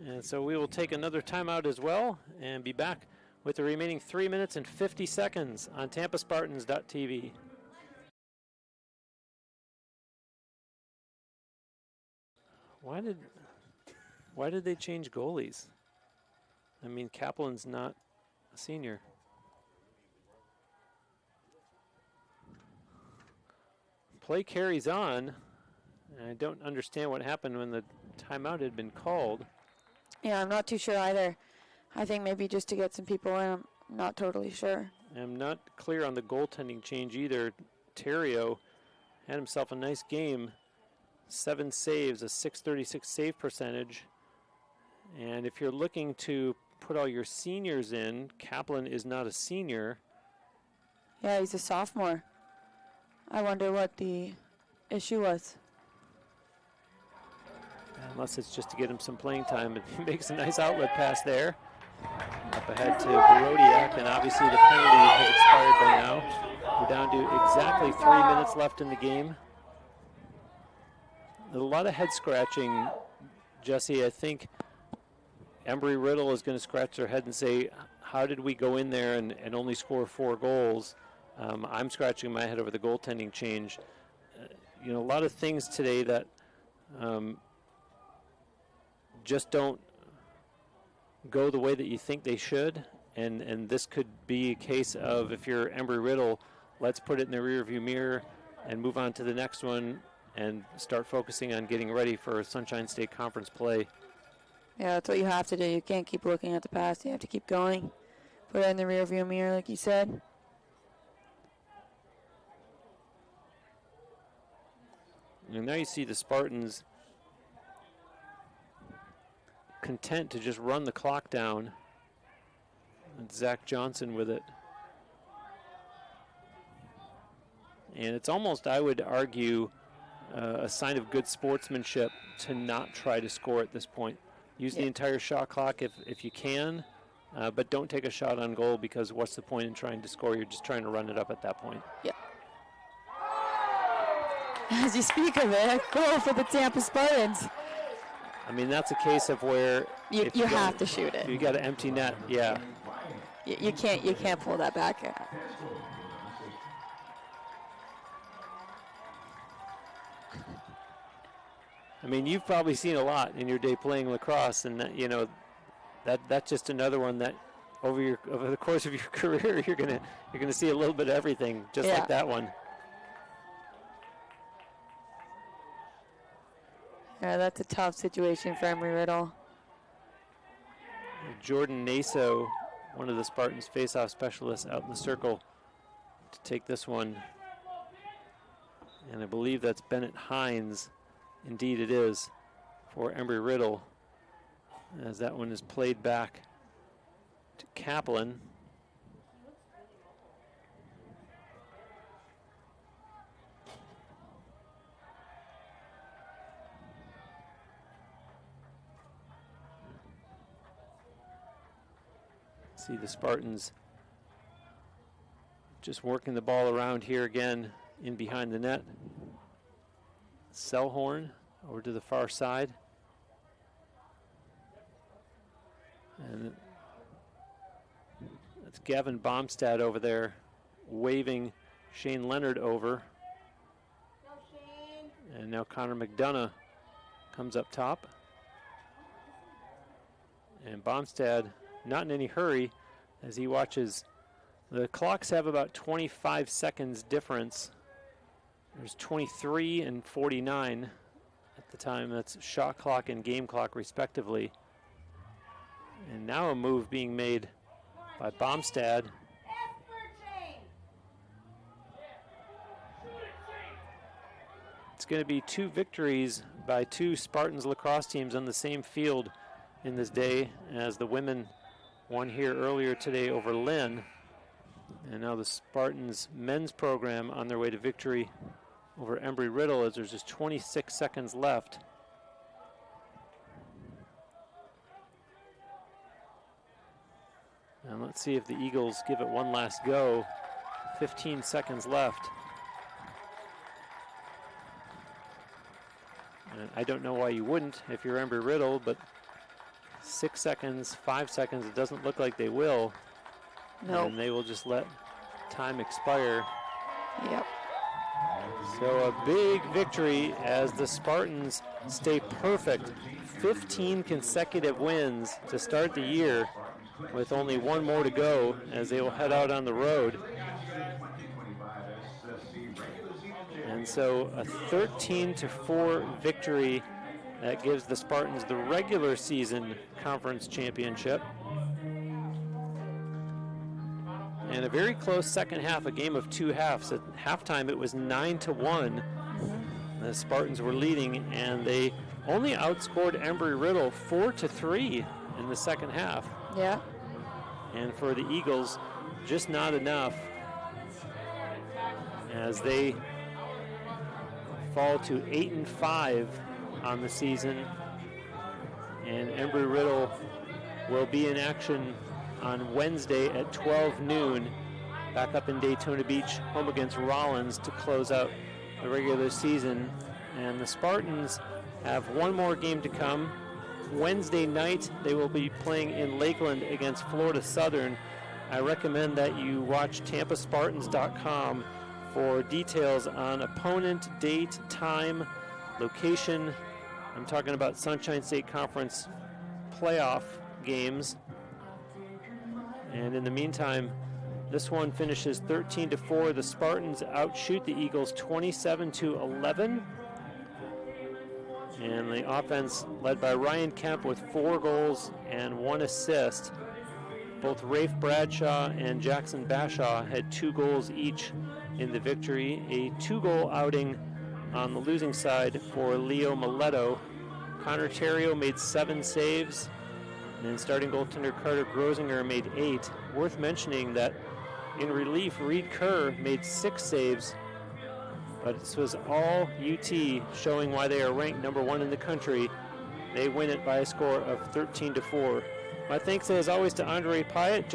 And so we will take another timeout as well and be back with the remaining 3 minutes and 50 seconds on TampaSpartans.tv. Why did they change goalies? I mean, Kaplan's not a senior. Play carries on. And I don't understand what happened when the timeout had been called. Yeah, I'm not too sure either. I think maybe just to get some people in. I'm not totally sure. I'm not clear on the goaltending change either. Terrio had himself a nice game. 7 saves, a .636 save percentage. And if you're looking to put all your seniors in, Kaplan is not a senior. Yeah, he's a sophomore. I wonder what the issue was. unless it's just to get him some playing time. He makes a nice outlet pass there. Up ahead to Barodiak, and obviously the penalty has expired by now. We're down to exactly 3 minutes left in the game. A lot of head scratching, Jesse. I think Embry Riddle is going to scratch their head and say, how did we go in there and only score 4 goals? I'm scratching my head over the goaltending change. A lot of things today that just don't go the way that you think they should, and this could be a case of, if you're Embry Riddle, let's put it in the rearview mirror and move on to the next one and start focusing on getting ready for Sunshine State Conference play. Yeah, that's what you have to do. You can't keep looking at the past. You have to keep going. Put it in the rearview mirror, like you said. And now you see the Spartans content to just run the clock down. And Zach Johnson with it. And it's almost, I would argue, a sign of good sportsmanship to not try to score at this point. Use the entire shot clock if you can, but don't take a shot on goal, because what's the point in trying to score? You're just trying to run it up at that point. Yeah. As you speak of it, a goal for the Tampa Spartans. I mean, that's a case of where you have to shoot it. You got an empty net, yeah. You can't pull that back. I mean, you've probably seen a lot in your day playing lacrosse, and that's just another one that over the course of your career you're gonna see a little bit of everything, just like that one. Yeah, that's a tough situation for Embry Riddle. Jordan Naso, one of the Spartans face-off specialists, out in the circle to take this one. And I believe that's Bennett Hines. Indeed it is, for Embry Riddle, as that one is played back to Kaplan. See the Spartans just working the ball around here again in behind the net. Selhorn over to the far side. And that's Gavin Bomstad over there waving Shane Leonard over. And now Connor McDonough comes up top. And Bomstad not in any hurry as he watches. The clocks have about 25 seconds difference. There's 23 and 49 at the time. That's shot clock and game clock respectively. And now a move being made by Bomstad. It's going to be 2 victories by 2 Spartans lacrosse teams on the same field in this day, as the women won here earlier today over Lynn. And now the Spartans men's program on their way to victory over Embry Riddle, as there's just 26 seconds left. And let's see if the Eagles give it one last go. 15 seconds left. And I don't know why you wouldn't if you're Embry Riddle, but 6 seconds, 5 seconds, it doesn't look like they will. No. And they will just let time expire. Yep. So a big victory as the Spartans stay perfect. 15 consecutive wins to start the year, with only one more to go as they will head out on the road. And so a 13-4 victory that gives the Spartans the regular season conference championship. And a very close second half, a game of 2 halves. At halftime, it was 9-1. The Spartans were leading, and they only outscored Embry Riddle 4-3 in the second half. Yeah. And for the Eagles, just not enough, as they fall to 8-5 on the season And Embry Riddle will be in action on Wednesday at 12 noon, back up in Daytona Beach, home against Rollins to close out the regular season. And the Spartans have one more game to come. Wednesday night, they will be playing in Lakeland against Florida Southern. I recommend that you watch TampaSpartans.com for details on opponent, date, time, location. I'm talking about Sunshine State Conference playoff games. And in the meantime, this one finishes 13-4. The Spartans outshoot the Eagles 27-11. And the offense led by Ryan Kemp with 4 goals and 1 assist. Both Rafe Bradshaw and Jackson Bashaw had 2 goals each in the victory. A 2-goal outing on the losing side for Leo Mileto. Connor Terrio made 7 saves, and starting goaltender Carter Grosinger made 8. Worth mentioning that in relief, Reed Kerr made 6 saves, but this was all UT, showing why they are ranked number 1 in the country. They win it by a score of 13-4. My thanks as always to Andre Pyatt.